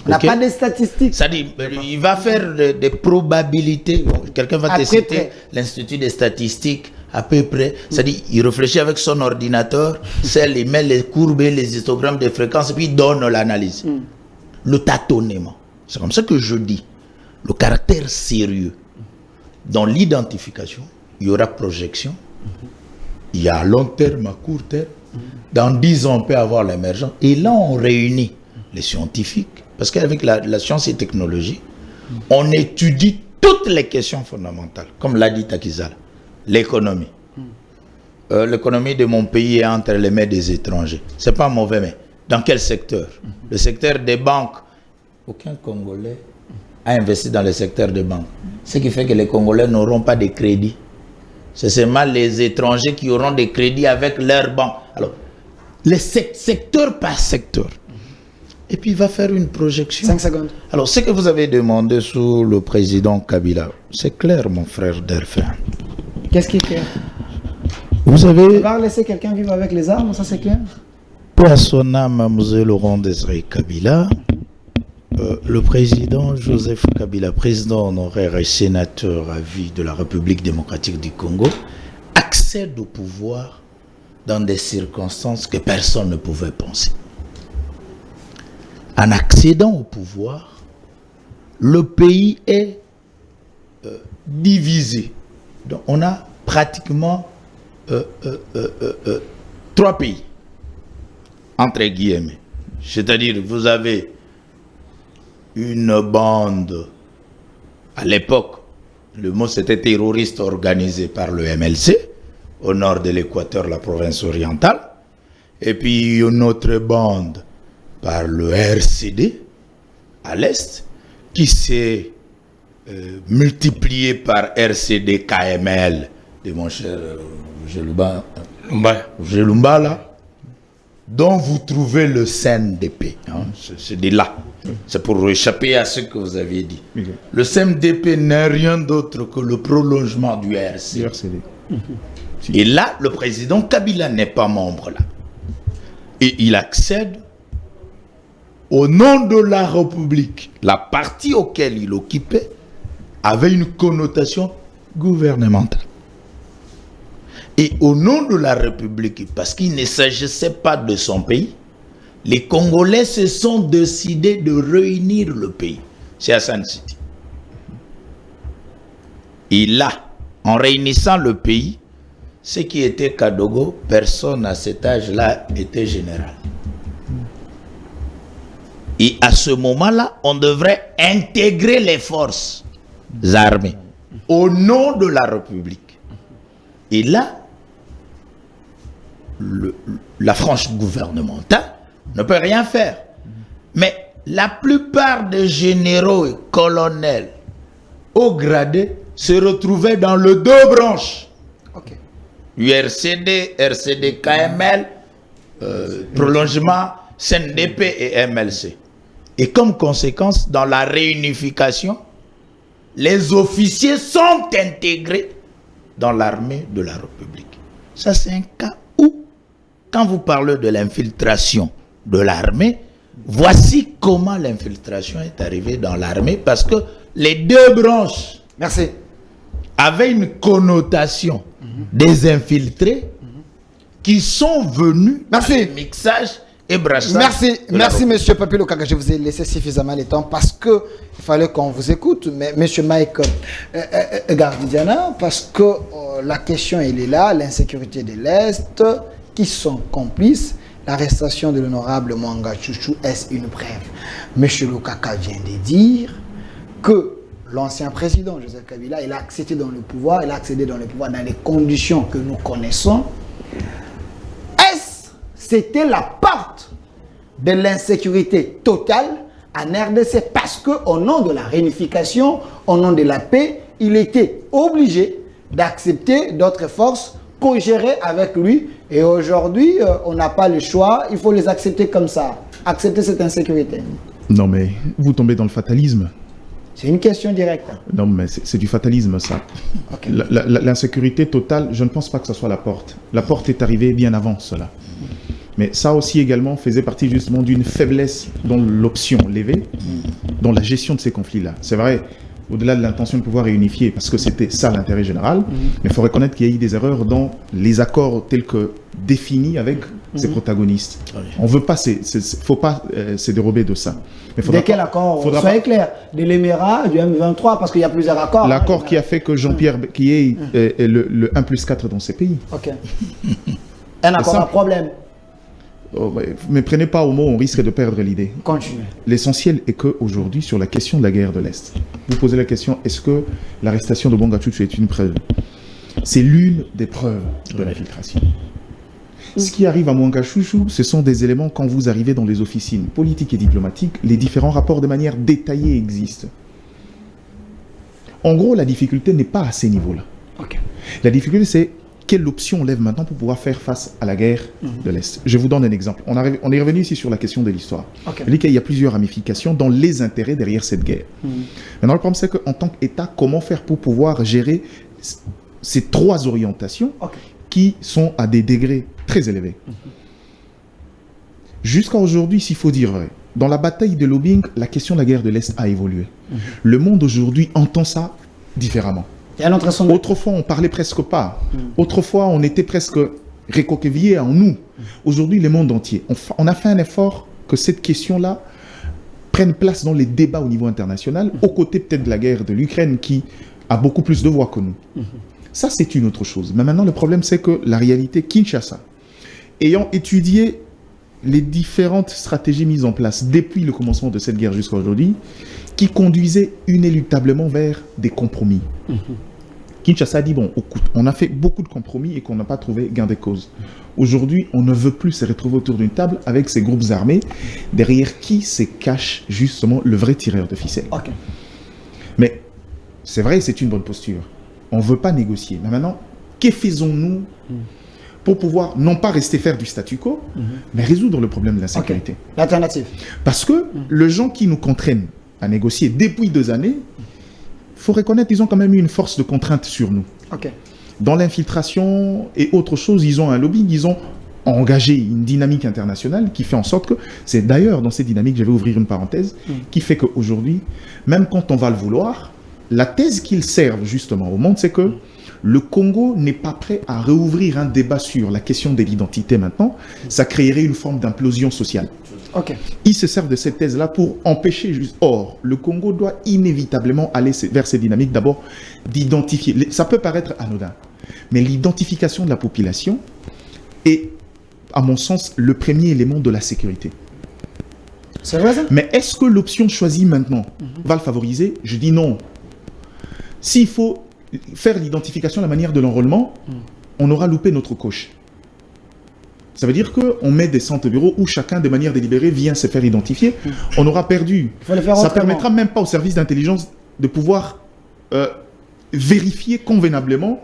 On n'a pas de statistiques. C'est-à-dire, il va faire des probabilités. Quelqu'un va te citer l'Institut des statistiques, à peu près. C'est-à-dire, il réfléchit avec son ordinateur, il met les courbes et les histogrammes de fréquences, et puis il donne l'analyse. Le tâtonnement. C'est comme ça que je dis. Le caractère sérieux. Dans l'identification, il y aura projection. Il y a à long terme, à court terme. Dans 10 ans, on peut avoir l'émergence. Et là, on réunit les scientifiques. Parce qu'avec la science et technologie, On étudie toutes les questions fondamentales, comme l'a dit Takizala. L'économie. L'économie de mon pays est entre les mains des étrangers. C'est pas mauvais, mais dans quel secteur? Le secteur des banques. Aucun Congolais a investi dans le secteur des banques. Ce qui fait que les Congolais n'auront pas de crédit. C'est seulement les étrangers qui auront des crédits avec leurs banques. Alors, les secteur par secteur. Et puis, il va faire une projection. 5 secondes. Alors, ce que vous avez demandé sous le président Kabila, c'est clair, mon frère Delphin. Qu'est-ce qui est clair? Vous avez... On va laisser quelqu'un vivre avec les armes, ça c'est clair? Paix à son âme, M. Laurent Désiré Kabila, le président Joseph Kabila, président honoraire et sénateur à vie de la République démocratique du Congo, accède au pouvoir dans des circonstances que personne ne pouvait penser. En accédant au pouvoir, le pays est divisé. Donc, on a pratiquement 3 pays, entre guillemets. C'est-à-dire, vous avez une bande, à l'époque, le mot c'était terroriste organisé par le MLC, au nord de l'Équateur, la province orientale, et puis une autre bande par le RCD, à l'est, qui s'est multiplié par RCD KML, de mon cher Gelumba, là, dont vous trouvez le CNDP. Hein, c'est de là. C'est pour échapper à ce que vous aviez dit. Okay. Le CNDP n'est rien d'autre que le prolongement du RCD. Et là, le président Kabila n'est pas membre là. Et il accède au nom de la République. La partie auquel il occupait avait une connotation gouvernementale. Et au nom de la République, parce qu'il ne s'agissait pas de son pays, les Congolais se sont décidés de réunir le pays. C'est Hassan City. Et là, en réunissant le pays, ce qui était Kadogo, personne à cet âge-là était général. Et à ce moment-là, on devrait intégrer les forces armées au nom de la République. Et là, la frange gouvernementale ne peut rien faire. Mais la plupart des généraux et colonels haut gradés se retrouvaient dans les 2 branches. Okay. URCD, RCD, KML, prolongement, CNDP et MLC. Et comme conséquence, dans la réunification, les officiers sont intégrés dans l'armée de la République. Ça, c'est un cas où, quand vous parlez de l'infiltration de l'armée, voici comment l'infiltration est arrivée dans l'armée, parce que les 2 branches avaient une connotation des infiltrés qui sont venus à un mixage et brassage. Merci monsieur Papilo Kaka, je vous ai laissé suffisamment de temps parce que il fallait qu'on vous écoute, mais monsieur Mike Gardidiana, parce que la question elle est là, l'insécurité de l'Est, qui sont complices. L'arrestation de l'honorable Mwanga Chouchou, est une preuve? Monsieur Lukaka vient de dire que l'ancien président Joseph Kabila, il a accédé dans le pouvoir, dans les conditions que nous connaissons. C'était la porte de l'insécurité totale en RDC parce qu'au nom de la réunification, au nom de la paix, il était obligé d'accepter d'autres forces co-gérer avec lui. Et aujourd'hui, on n'a pas le choix, il faut les accepter comme ça. Accepter cette insécurité. Non mais, vous tombez dans le fatalisme. C'est une question directe. Non mais c'est du fatalisme ça. Okay. L'insécurité totale, je ne pense pas que ce soit la porte. La porte est arrivée bien avant cela. Mais ça aussi également faisait partie justement d'une faiblesse dans l'option levée, dans la gestion de ces conflits-là. C'est vrai, au-delà de l'intention de pouvoir réunifier, parce que c'était ça l'intérêt général, mais il faut reconnaître qu'il y a eu des erreurs dans les accords tels que définis avec ces protagonistes. On veut pas, faut pas se dérober de ça. De quel accord? Soyez clair, de l'Émirat, du M23, parce qu'il y a plusieurs accords. L'accord qui a fait que Jean-Pierre, qui est le 1+4 dans ces pays. Ok. Un accord à problème. mais prenez pas au mot, on risque de perdre l'idée. Continuez. L'essentiel est qu'aujourd'hui, sur la question de la guerre de l'Est, vous posez la question, est-ce que l'arrestation de Bonga Chuchu est une preuve? C'est l'une des preuves de l'infiltration. Ce qui arrive à Bonga Chuchu, ce sont des éléments quand vous arrivez dans les officines politiques et diplomatiques, les différents rapports de manière détaillée existent. En gros, la difficulté n'est pas à ces niveaux-là. Ok. La difficulté, c'est quelle option on lève maintenant pour pouvoir faire face à la guerre de l'Est. Je vous donne un exemple. On est revenu ici sur la question de l'histoire. Ok. Il dit qu'il y a plusieurs ramifications dans les intérêts derrière cette guerre. Maintenant, le problème, c'est qu'en tant qu'État, comment faire pour pouvoir gérer ces trois orientations qui sont à des degrés très élevés. Jusqu'à aujourd'hui, s'il faut dire vrai, dans la bataille de lobbying, la question de la guerre de l'Est a évolué. Le monde aujourd'hui entend ça différemment. Il y a un autre son. Autrefois, on parlait presque pas. Autrefois, on était presque récoquevillés en nous. Aujourd'hui, le monde entier. On a fait un effort que cette question-là prenne place dans les débats au niveau international, aux côtés peut-être de la guerre de l'Ukraine qui a beaucoup plus de voix que nous. Ça, c'est une autre chose. Mais maintenant, le problème, c'est que la réalité, Kinshasa, ayant étudié les différentes stratégies mises en place depuis le commencement de cette guerre jusqu'à aujourd'hui, qui conduisaient inéluctablement vers des compromis. Kinshasa a dit, bon, on a fait beaucoup de compromis et qu'on n'a pas trouvé gain de cause. Aujourd'hui, on ne veut plus se retrouver autour d'une table avec ces groupes armés, derrière qui se cache justement le vrai tireur de ficelle. Mais c'est vrai, c'est une bonne posture. On ne veut pas négocier. Mais maintenant, que faisons-nous pour pouvoir, non pas rester faire du statu quo, mais résoudre le problème de l'insécurité? L'alternative. Parce que les gens qui nous contraignent à négocier depuis 2 années, il faut reconnaître, ils ont quand même eu une force de contrainte sur nous. Dans l'infiltration et autre chose, ils ont un lobby, ils ont engagé une dynamique internationale qui fait en sorte que, c'est d'ailleurs dans cette dynamique, je vais ouvrir une parenthèse, qui fait qu'aujourd'hui, même quand on va le vouloir, la thèse qu'ils servent justement au monde, c'est que le Congo n'est pas prêt à réouvrir un débat sur la question de l'identité maintenant. Ça créerait une forme d'implosion sociale. Ils se servent de cette thèse-là pour empêcher juste. Or, le Congo doit inévitablement aller vers ces dynamiques d'abord d'identifier. Ça peut paraître anodin, mais l'identification de la population est, à mon sens, le premier élément de la sécurité. C'est vrai ça? Mais est-ce que l'option choisie maintenant va le favoriser? Je dis non. S'il faut faire l'identification de la manière de l'enrôlement, on aura loupé notre coche. Ça veut dire qu'on met des centres bureaux où chacun, de manière délibérée, vient se faire identifier. On aura perdu. Il faut le faire Ça ne autrement. permettra même pas au service d'intelligence de pouvoir vérifier convenablement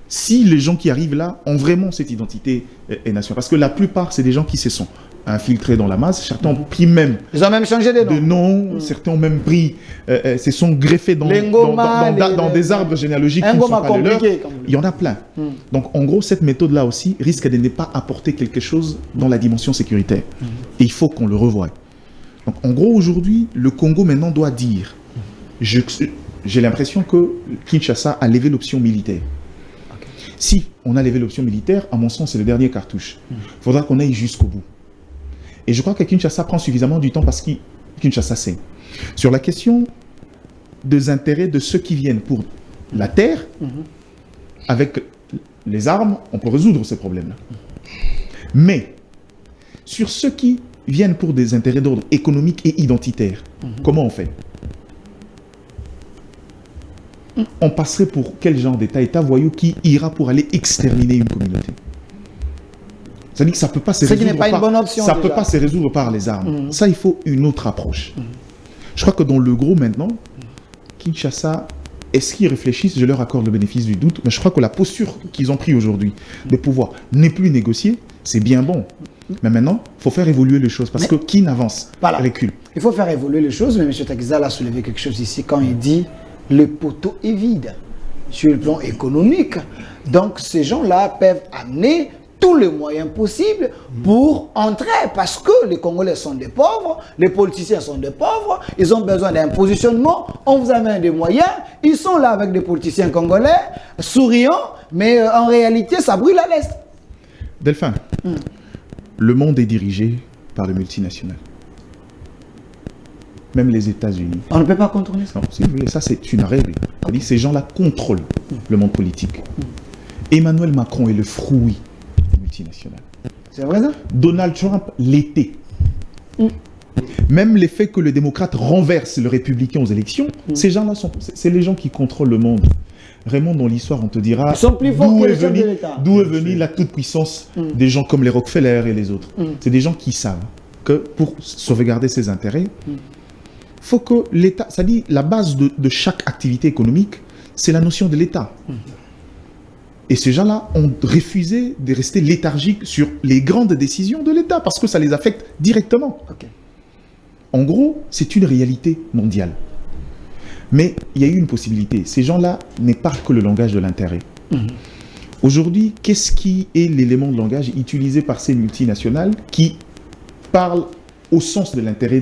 si les gens qui arrivent là ont vraiment cette identité nationale. Parce que la plupart, c'est des gens qui se sont infiltrés dans la masse. Certains ont pris même... Ils ont même changé de nom. Certains ont même pris... se sont greffés dans des arbres généalogiques qui ne sont pas les leurs. Il y en a plein. Donc, en gros, cette méthode-là aussi risque de ne pas apporter quelque chose dans la dimension sécuritaire. Et il faut qu'on le revoie. Donc, en gros, aujourd'hui, le Congo maintenant doit dire... J'ai l'impression que Kinshasa a levé l'option militaire. Si on a levé l'option militaire, à mon sens, c'est le dernier cartouche. Il faudra qu'on aille jusqu'au bout. Et je crois que Kinshasa prend suffisamment du temps parce que Kinshasa sait. Sur la question des intérêts de ceux qui viennent pour la terre, avec les armes, on peut résoudre ces problèmes-là. Mais sur ceux qui viennent pour des intérêts d'ordre économique et identitaire, comment on fait? On passerait pour quel genre d'État voyou qui ira pour aller exterminer une communauté? Ça dit que ça peut pas se résoudre. Ce qui n'est pas une bonne option. Ça peut pas se résoudre par les armes. Ça, il faut une autre approche. Je crois que dans le gros maintenant, Kinshasa, est-ce qu'ils réfléchissent? Je leur accorde le bénéfice du doute, mais je crois que la posture qu'ils ont prise aujourd'hui de pouvoir ne plus négocier, c'est bien bon. Mais maintenant, il faut faire évoluer les choses parce que qui n'avance recule. Il faut faire évoluer les choses, mais M. Takizal a soulevé quelque chose ici quand il dit le poteau est vide sur le plan économique. Donc, ces gens-là peuvent amener tous les moyens possibles pour entrer, parce que les Congolais sont des pauvres, les politiciens sont des pauvres, ils ont besoin d'un positionnement, on vous amène des moyens, ils sont là avec des politiciens congolais, souriants, mais en réalité, ça brûle à l'Est. Delphin, le monde est dirigé par les multinationales. Même les États-Unis. On ne peut pas contourner ça. Non, si vous voulez, ça c'est une règle. C'est-à-dire que ces gens-là contrôlent le monde politique. Emmanuel Macron est le fruit multinational. C'est vrai ça? Donald Trump l'était. Même l'effet que le démocrate renverse le républicain aux élections, ces gens-là c'est les gens qui contrôlent le monde. Raymond, dans l'histoire, on te dira Ils sont plus forts que les chefs de l'État. d'où est venue la toute-puissance des gens comme les Rockefeller et les autres. C'est des gens qui savent que pour sauvegarder ses intérêts, faut que l'État, ça dit la base de chaque activité économique, c'est la notion de l'État. Et ces gens-là ont refusé de rester léthargiques sur les grandes décisions de l'État parce que ça les affecte directement. Ok. En gros, c'est une réalité mondiale. Mais il y a eu une possibilité. Ces gens-là ne parlent que le langage de l'intérêt. Aujourd'hui, qu'est-ce qui est l'élément de langage utilisé par ces multinationales qui parlent au sens de l'intérêt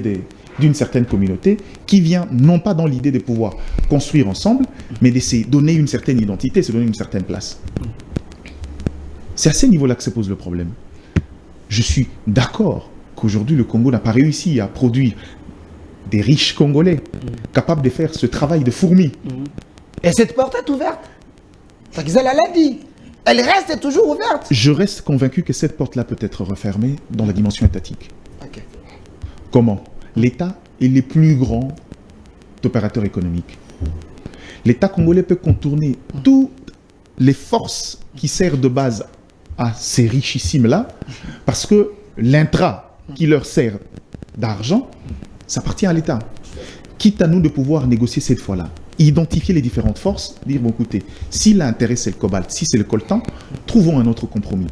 d'une certaine communauté, qui vient non pas dans l'idée de pouvoir construire ensemble, mais de se donner une certaine identité, se donner une certaine place. C'est à ce niveau-là que se pose le problème. Je suis d'accord qu'aujourd'hui, le Congo n'a pas réussi à produire des riches Congolais capables de faire ce travail de fourmi. Et cette porte est ouverte. Sakizal l'a dit. Elle reste toujours ouverte. Je reste convaincu que cette porte-là peut être refermée dans la dimension étatique. Ok. Comment? L'État est le plus grand opérateur économique. L'État congolais peut contourner toutes les forces qui servent de base à ces richissimes-là, parce que l'intra qui leur sert d'argent, ça appartient à l'État. Quitte à nous de pouvoir négocier cette fois-là, identifier les différentes forces, dire, bon écoutez, si l'intérêt c'est le cobalt, si c'est le coltan, trouvons un autre compromis.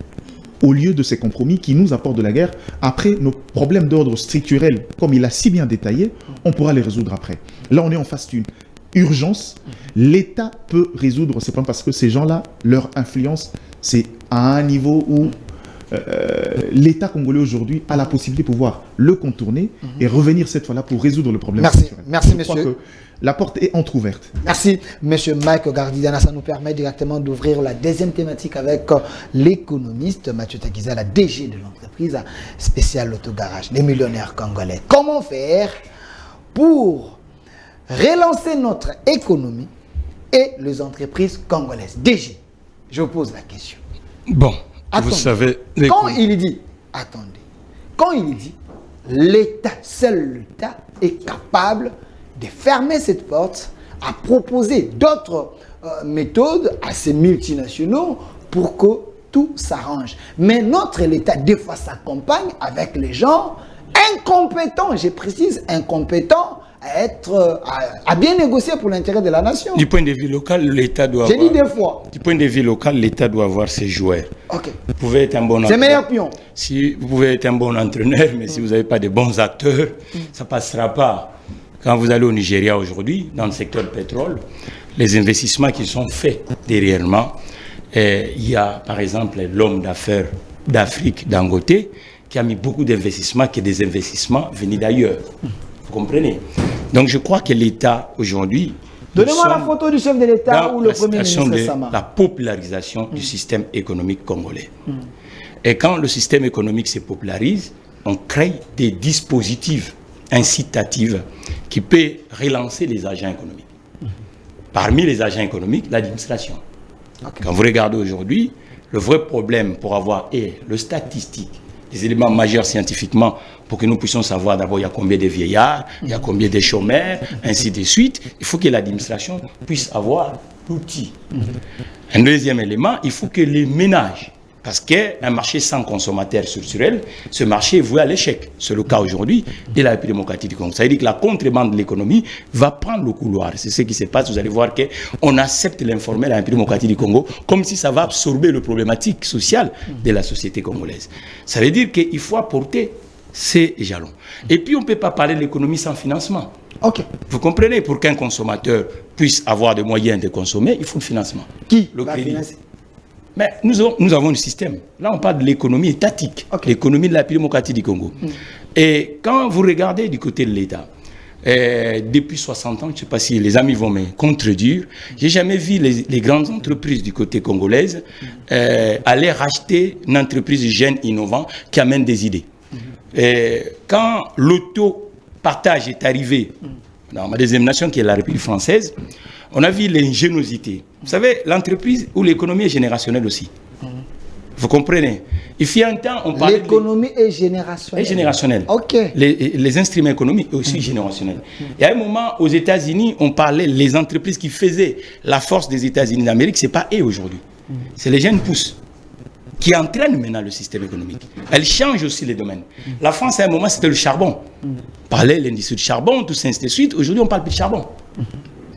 Au lieu de ces compromis qui nous apportent de la guerre, après nos problèmes d'ordre structurel, comme il a si bien détaillé, on pourra les résoudre après. Là, on est en face d'une urgence. L'État peut résoudre ces problèmes parce que ces gens-là, leur influence, c'est à un niveau où l'État congolais aujourd'hui a la possibilité de pouvoir le contourner et revenir cette fois-là pour résoudre le problème structurel. Merci, Je crois monsieur. que la porte est entrouverte. Merci, monsieur Mike Gardidana. Ça nous permet directement d'ouvrir la deuxième thématique avec l'économiste Mathieu Takiza, la DG de l'entreprise spéciale Autogarage, les millionnaires congolais. Comment faire pour relancer notre économie et les entreprises congolaises? DG, je vous pose la question. Bon, Attendez. vous savez... Quand il dit, attendez, quand il dit, l'État, seul l'État est capable de fermer cette porte, à proposer d'autres méthodes à ces multinationaux pour que tout s'arrange. Mais notre l'État, des fois, s'accompagne avec les gens incompétents, je précise, incompétents, à bien négocier pour l'intérêt de la nation. Du point de vue local, l'État doit J'ai avoir... dit des fois. Du point de vue local, l'État doit avoir ses joueurs. Ok. Vous pouvez être un bon C'est entraîneur. meilleur pion. Si vous pouvez être un bon entraîneur, mais si vous n'avez pas de bons acteurs, ça ne passera pas. Quand vous allez au Nigeria aujourd'hui, dans le secteur pétrole, les investissements qui sont faits derrière-moi, il y a par exemple l'homme d'affaires d'Afrique, Dangote, qui a mis beaucoup d'investissements, qui est des investissements venus d'ailleurs. Vous comprenez? Donc je crois que l'État aujourd'hui... Donnez-moi la photo du chef de l'État ou le la Premier situation ministre de Sama. la popularisation du système économique congolais. Et quand le système économique se popularise, on crée des dispositifs incitatifs qui peuvent relancer les agents économiques. Parmi les agents économiques, l'administration. Okay. Quand vous regardez aujourd'hui, le vrai problème pour avoir le statistique, les éléments majeurs scientifiquement, pour que nous puissions savoir d'abord il y a combien de vieillards, il y a combien de chômeurs, ainsi de suite, il faut que l'administration puisse avoir l'outil. Un deuxième élément, il faut que les ménages, parce qu'un marché sans consommateurs structurels, ce marché est voué à l'échec. C'est le cas aujourd'hui de la République démocratique du Congo. Ça veut dire que la contrebande de l'économie va prendre le couloir. C'est ce qui se passe. Vous allez voir qu'on accepte l'informel à la République démocratique du Congo comme si ça va absorber les problématiques sociales de la société congolaise. Ça veut dire qu'il faut apporter ces jalons. Et puis, on ne peut pas parler de l'économie sans financement. Ok. Vous comprenez, pour qu'un consommateur puisse avoir des moyens de consommer, il faut le financement. Qui Le va crédit. financer? Mais nous avons un système. Là, on parle de l'économie étatique, l'économie de la République démocratique du Congo. Et quand vous regardez du côté de l'État, depuis 60 ans, je ne sais pas si les amis vont me contredire, je n'ai jamais vu les grandes entreprises du côté congolaise aller racheter une entreprise jeune, innovante, qui amène des idées. Quand l'auto-partage est arrivé dans ma deuxième nation, qui est la République française, on a vu l'ingéniosité. Vous savez, l'entreprise ou l'économie est générationnelle aussi. Vous comprenez? Il fut un temps, on parlait... L'économie est générationnelle. Est générationnelle. Ok. Les instruments économiques aussi générationnels. Il y a un moment, aux États-Unis, on parlait, les entreprises qui faisaient la force des États-Unis d'Amérique, ce n'est pas eux aujourd'hui. C'est les jeunes pousses qui entraînent maintenant le système économique. Elles changent aussi les domaines. La France, à un moment, c'était le charbon. On parlait de l'industrie du charbon, tout ça, ainsi de suite. Aujourd'hui, on ne parle plus de charbon.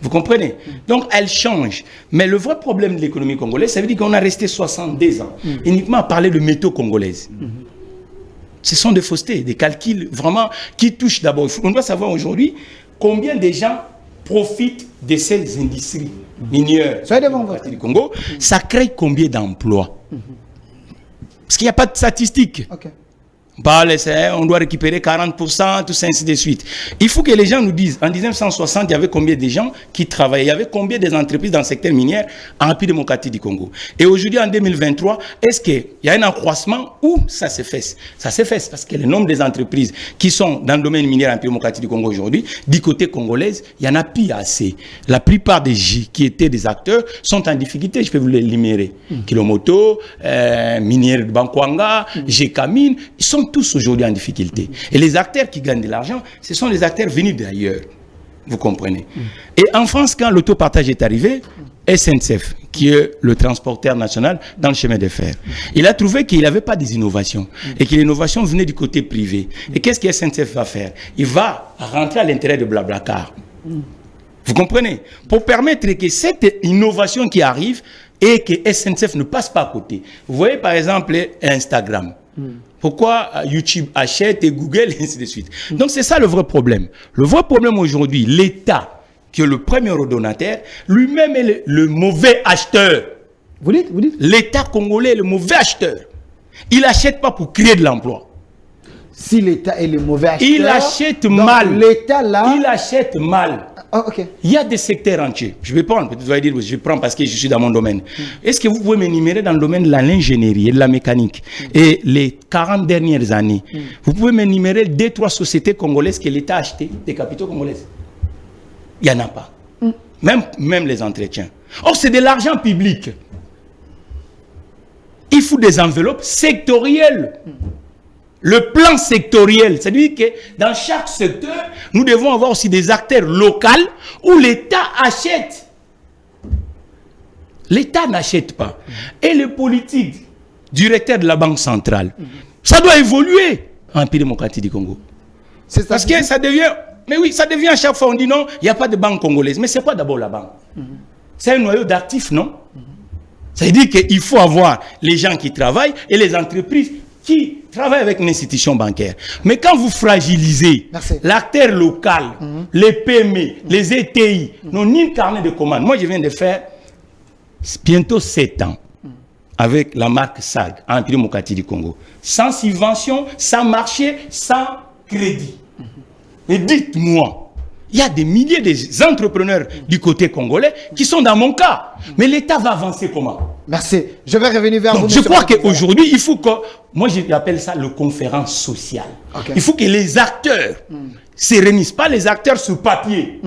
Vous comprenez? Donc, elle change. Mais le vrai problème de l'économie congolaise, ça veut dire qu'on a resté 62 ans uniquement à parler de métaux congolaises. Ce sont des faussetés, des calculs vraiment qui touchent d'abord. On doit savoir aujourd'hui combien de gens profitent de ces industries minières du Congo. Ça crée combien d'emplois? Parce qu'il n'y a pas de statistiques. Ok. On doit récupérer 40%, tout ça, ainsi de suite. Il faut que les gens nous disent, en 1960, il y avait combien de gens qui travaillaient, il y avait combien d'entreprises dans le secteur minier en République démocratique du Congo. Et aujourd'hui, en 2023, est-ce qu'il y a un accroissement ou ça se fait? Ça se fait parce que le nombre des entreprises qui sont dans le domaine minier en République démocratique du Congo aujourd'hui, du côté congolais, il y en a plus assez. La plupart des J qui étaient des acteurs sont en difficulté, je peux vous les énumérer. Kilomoto, Minière de Bankwanga, Gécamine, ils sont tous aujourd'hui en difficulté. Et les acteurs qui gagnent de l'argent, ce sont les acteurs venus d'ailleurs. Vous comprenez? Et en France, quand l'autopartage est arrivé, SNCF, qui est le transporteur national dans le chemin de fer, il a trouvé qu'il n'avait pas des innovations et que l'innovation venait du côté privé. Et qu'est-ce que SNCF va faire? Il va rentrer à l'intérêt de Blablacar. Vous comprenez? Pour permettre que cette innovation qui arrive et que SNCF ne passe pas à côté. Vous voyez par exemple Instagram. Pourquoi YouTube achète et Google et ainsi de suite. Donc c'est ça le vrai problème. Le vrai problème aujourd'hui, l'État, qui est le premier ordonnateur, lui-même est le mauvais acheteur. Vous dites? L'État congolais est le mauvais acheteur. Il n'achète pas pour créer de l'emploi. Si l'État est le mauvais acheteur... Il achète mal. L'État là... Il achète mal. Ah, ok. Il y a des secteurs entiers. Je vais prendre, peut-être vous allez dire, je prends parce que je suis dans mon domaine. Est-ce que vous pouvez m'énumérer dans le domaine de l'ingénierie et de la mécanique et les 40 dernières années, vous pouvez m'énumérer 2-3 sociétés congolaises que l'État a achetées, des capitaux congolaises? Il n'y en a pas. Même les entretiens. Or, c'est de l'argent public. Il faut des enveloppes sectorielles. Le plan sectoriel, c'est-à-dire que dans chaque secteur, nous devons avoir aussi des acteurs locaux où l'État achète. L'État n'achète pas. Et le politique, directeur de la Banque centrale, ça doit évoluer en République démocratique du Congo. Parce que ça devient... Mais oui, ça devient à chaque fois, on dit non, il n'y a pas de banque congolaise. Mais ce n'est pas d'abord la banque. C'est un noyau d'actifs, non? Ça veut dire qu'il faut avoir les gens qui travaillent et les entreprises qui travaillent avec une institution bancaire. Mais quand vous fragilisez l'acteur local, les PME, les ETI, n'ont ni le carnet de commande. Moi, je viens de faire bientôt 7 ans avec la marque SAG en République démocratique du Congo. Sans subvention, sans marché, sans crédit. Et dites-moi, il y a des milliers d'entrepreneurs du côté congolais qui sont dans mon cas. Mais l'État va avancer comment? Merci. Je vais revenir vers vous. Je crois qu'aujourd'hui, il faut que... Moi, j'appelle ça le conférence sociale. Okay. Il faut que les acteurs se réunissent. Pas les acteurs sur papier.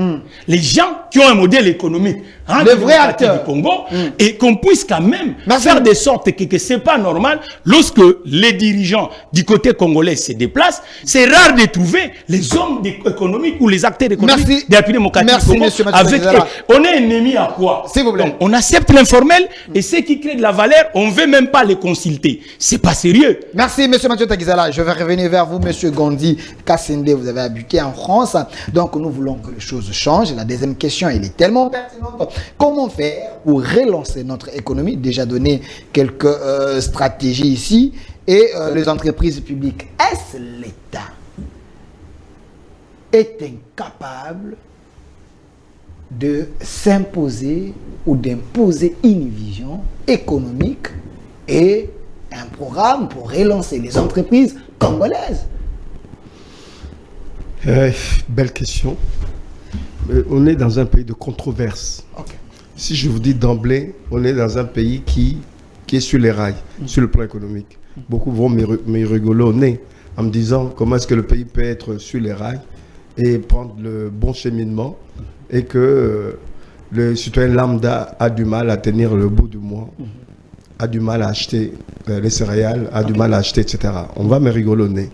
Les gens qui ont un modèle économique. Les vrais acteurs du Congo. Et qu'on puisse quand même faire de sorte que ce n'est pas normal. Lorsque les dirigeants du côté congolais se déplacent, c'est rare de trouver les hommes économiques ou les acteurs économiques de la République démocratique du Congo. Avec on est ennemi à quoi? S'il vous plaît. Donc, on accepte l'informel et ceux qui créent de la valeur, on ne veut même pas les consulter. C'est pas sérieux. Merci, M. Mathieu Takizala. Je vais revenir vers vous, M. Gondi Kassende. Vous avez habité en France. Donc, nous voulons que les choses changent. La deuxième question, elle est tellement pertinente. Comment faire pour relancer notre économie? Déjà donné quelques stratégies ici. Et les entreprises publiques. Est-ce l'État est incapable de s'imposer ou d'imposer une vision économique et un programme pour relancer les entreprises congolaises? Belle question. On est dans un pays de controverse. Okay. Si je vous dis d'emblée, on est dans un pays qui est sur les rails, sur le plan économique. Beaucoup vont me rigoler au nez en me disant comment est-ce que le pays peut être sur les rails et prendre le bon cheminement et que le citoyen lambda a du mal à tenir le bout du mois. a du mal à acheter les céréales, a du mal à acheter, etc. On va me rigoler au nez.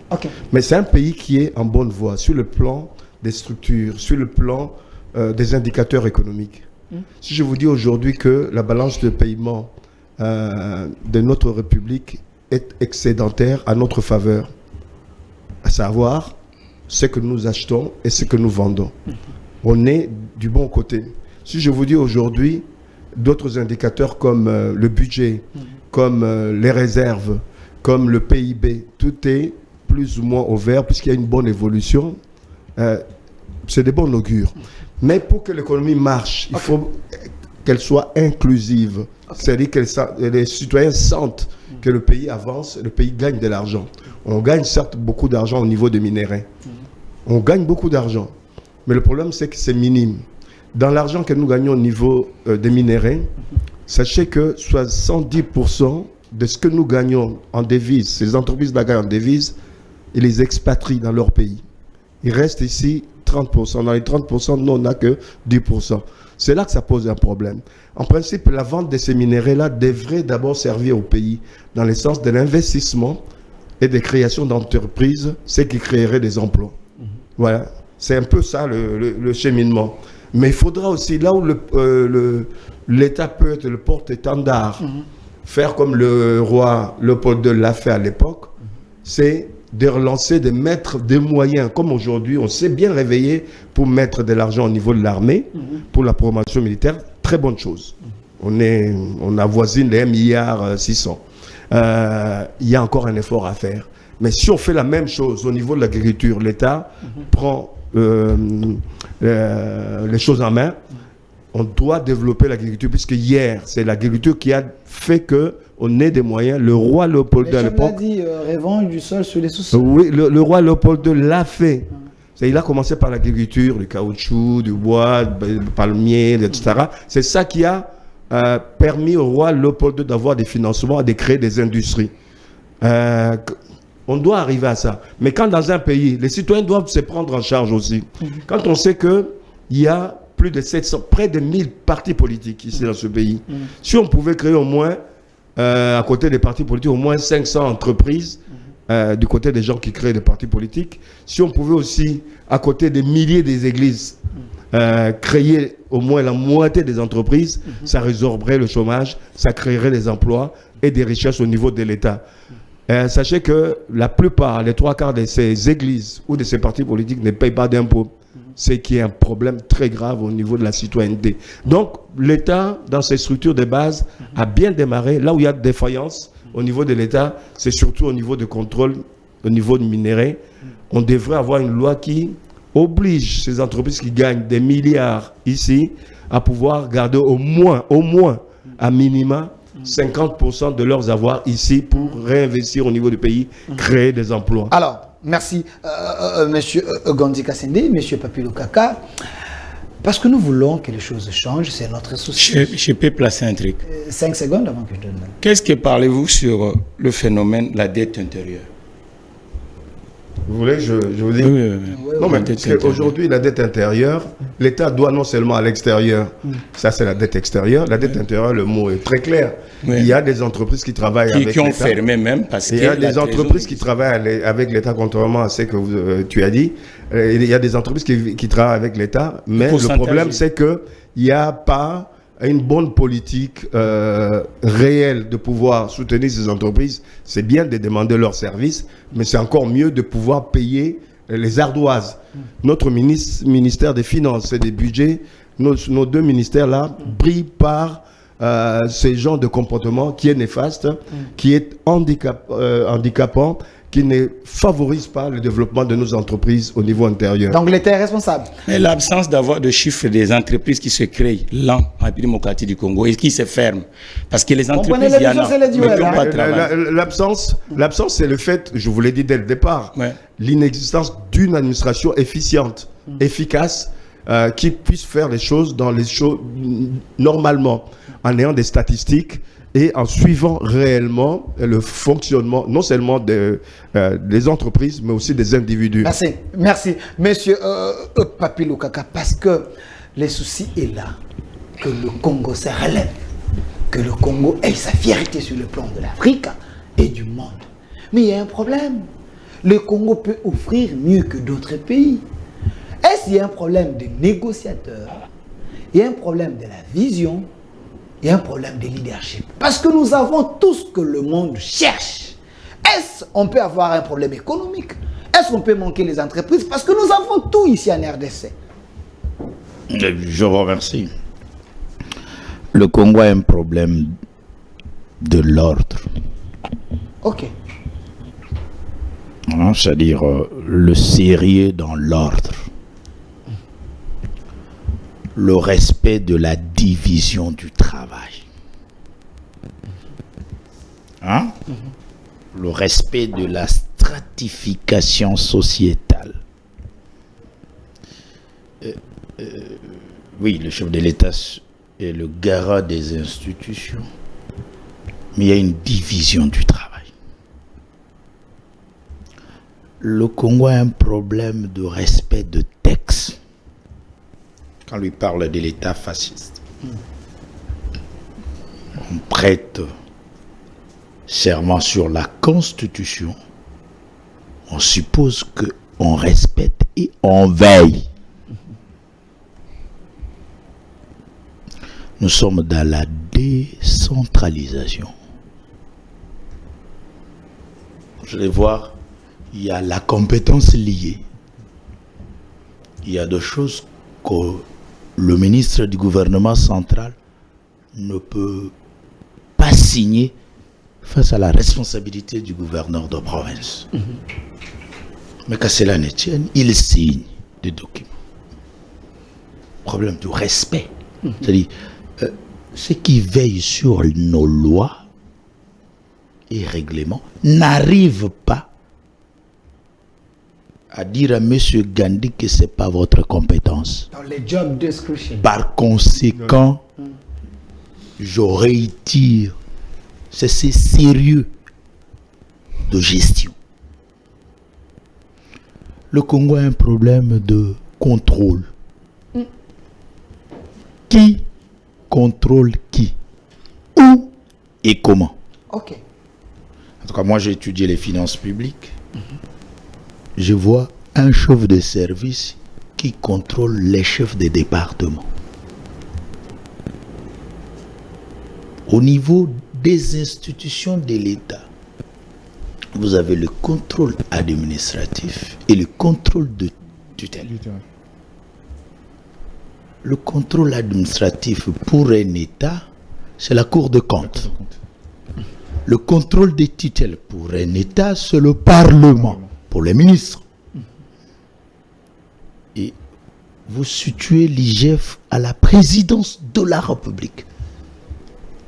Mais c'est un pays qui est en bonne voie sur le plan des structures, sur le plan des indicateurs économiques. Si je vous dis aujourd'hui que la balance de paiement de notre République est excédentaire à notre faveur, à savoir ce que nous achetons et ce que nous vendons. On est du bon côté. Si je vous dis aujourd'hui d'autres indicateurs comme le budget, comme les réserves, comme le PIB, tout est plus ou moins au vert puisqu'il y a une bonne évolution. C'est des bons augures. Mais pour que l'économie marche, il faut qu'elle soit inclusive. C'est-à-dire que les citoyens sentent que le pays avance, le pays gagne de l'argent. On gagne certes beaucoup d'argent au niveau des minéraux. On gagne beaucoup d'argent. Mais le problème, c'est que c'est minime. Dans l'argent que nous gagnons au niveau des minéraux, sachez que 70% de ce que nous gagnons en devises, ces entreprises la gagnent en devises, ils les expatrient dans leur pays. Il reste ici 30%. Dans les 30%, nous, on n'a que 10%. C'est là que ça pose un problème. En principe, la vente de ces minéraux-là devrait d'abord servir au pays, dans le sens de l'investissement et des créations d'entreprises, ce qui créerait des emplois. Voilà. C'est un peu ça le cheminement. Mais il faudra aussi, là où l'État peut être le porte-étendard, faire comme le roi Léopold II l'a fait à l'époque, c'est de relancer, de mettre des moyens. Comme aujourd'hui, on s'est bien réveillé pour mettre de l'argent au niveau de l'armée, pour la promotion militaire. Très bonne chose. On avoisine les 1,6 milliard. Il y a encore un effort à faire. Mais si on fait la même chose au niveau de l'agriculture, l'État prend les choses en main, on doit développer l'agriculture, puisque hier, c'est l'agriculture qui a fait qu'on ait des moyens. Le roi Léopold II à l'époque... dit, rêvons du sol sur les sous-sols. Oui, le roi Léopold II l'a fait. Il a commencé par l'agriculture, le caoutchouc, du bois, du palmier, etc. C'est ça qui a permis au roi Léopold II d'avoir des financements et de créer des industries. On doit arriver à ça. Mais quand dans un pays, les citoyens doivent se prendre en charge aussi. Quand on sait qu'il y a plus de 700, près de 1000 partis politiques ici dans ce pays, si on pouvait créer au moins, à côté des partis politiques, au moins 500 entreprises, du côté des gens qui créent des partis politiques, si on pouvait aussi, à côté des milliers des églises, créer au moins la moitié des entreprises, ça résorberait le chômage, ça créerait des emplois et des richesses au niveau de l'État. Sachez que la plupart, les 3/4 de ces églises ou de ces partis politiques ne payent pas d'impôts. C'est qui est un problème très grave au niveau de la citoyenneté. Donc, l'État, dans ses structures de base, a bien démarré. Là où il y a de défaillance au niveau de l'État, c'est surtout au niveau de contrôle, au niveau de minéraux. On devrait avoir une loi qui oblige ces entreprises qui gagnent des milliards ici à pouvoir garder au moins, à minima, 50% de leurs avoirs ici pour réinvestir au niveau du pays, créer des emplois. Alors, merci, monsieur Gondi Kassende, monsieur Papilou Kaka. Parce que nous voulons que les choses changent, c'est notre souci. Je peux placer un truc. 5 secondes avant que je donne. Qu'est-ce que parlez-vous sur le phénomène de la dette intérieure? Vous voulez que je vous dise? Oui. Non, mais aujourd'hui, la dette intérieure, l'État doit non seulement à l'extérieur, ça c'est la dette extérieure, la dette intérieure, le mot est très clair. Oui. Il y a des entreprises qui travaillent avec l'État. Qui ont fermé même parce que... Il y a des entreprises qui travaillent avec l'État, contrairement à ce que tu as dit. Il y a des entreprises qui travaillent avec l'État, mais le problème c'est qu'il n'y a pas une bonne politique réelle de pouvoir soutenir ces entreprises. C'est bien de demander leurs services, mais c'est encore mieux de pouvoir payer les ardoises. Notre ministère des Finances et des Budgets, nos deux ministères-là, brillent par ce genre de comportement qui est néfaste, qui est handicapant, qui ne favorise pas le développement de nos entreprises au niveau intérieur. Donc l'État est responsable. Mais l'absence d'avoir de chiffres des entreprises qui se créent là, en République démocratique du Congo, et qui se ferment. Parce que les entreprises, il y en a, mais qui n'ont pas de travail. L'absence, c'est le fait, je vous l'ai dit dès le départ, l'inexistence d'une administration efficiente, efficace, qui puisse faire les choses normalement, en ayant des statistiques, et en suivant réellement le fonctionnement, non seulement des entreprises, mais aussi des individus. Merci. Monsieur Papilou Kaka, parce que le souci est là, que le Congo se relève. que le Congo ait sa fierté sur le plan de l'Afrique et du monde. Mais il y a un problème. Le Congo peut offrir mieux que d'autres pays. Est-ce qu'il y a un problème de négociateurs? Il y a un problème de la vision. Il y a un problème de leadership. Parce que nous avons tout ce que le monde cherche. Est-ce qu'on peut avoir un problème économique? Est-ce qu'on peut manquer les entreprises? Parce que nous avons tout ici en RDC. Je vous remercie. Le Congo a un problème de l'ordre. Ok. Hein, c'est-à-dire le sérieux dans l'ordre. Le respect de la division du travail. Hein? Le respect de la stratification sociétale. Oui, le chef de l'État est le garant des institutions, mais il y a une division du travail. Le Congo a un problème de respect de texte. Quand on lui parle de l'État fasciste, on prête serment sur la Constitution, on suppose qu'on respecte et on veille. Nous sommes dans la décentralisation. Je vais voir, il y a la compétence liée. Il y a des choses que le ministre du gouvernement central ne peut pas signer face à la responsabilité du gouverneur de province. Mais qu'à cela ne tienne, il signe des documents. Problème du respect. C'est-à-dire, ceux qui veillent sur nos lois et règlements n'arrivent pas à dire à M. Gandhi que ce n'est pas votre compétence. Dans les job description. Par conséquent, je réitère, c'est sérieux de gestion. Le Congo a un problème de contrôle. Qui contrôle qui? Où et comment? Ok. En tout cas, moi j'ai étudié les finances publiques. Je vois un chef de service qui contrôle les chefs des départements. Au niveau des institutions de l'État, vous avez le contrôle administratif et le contrôle de tutelle. Le contrôle administratif pour un État, c'est la Cour de compte. Le contrôle des tutelles pour un État, c'est le Parlement, pour les ministres. Et vous situez l'IGF à la présidence de la République.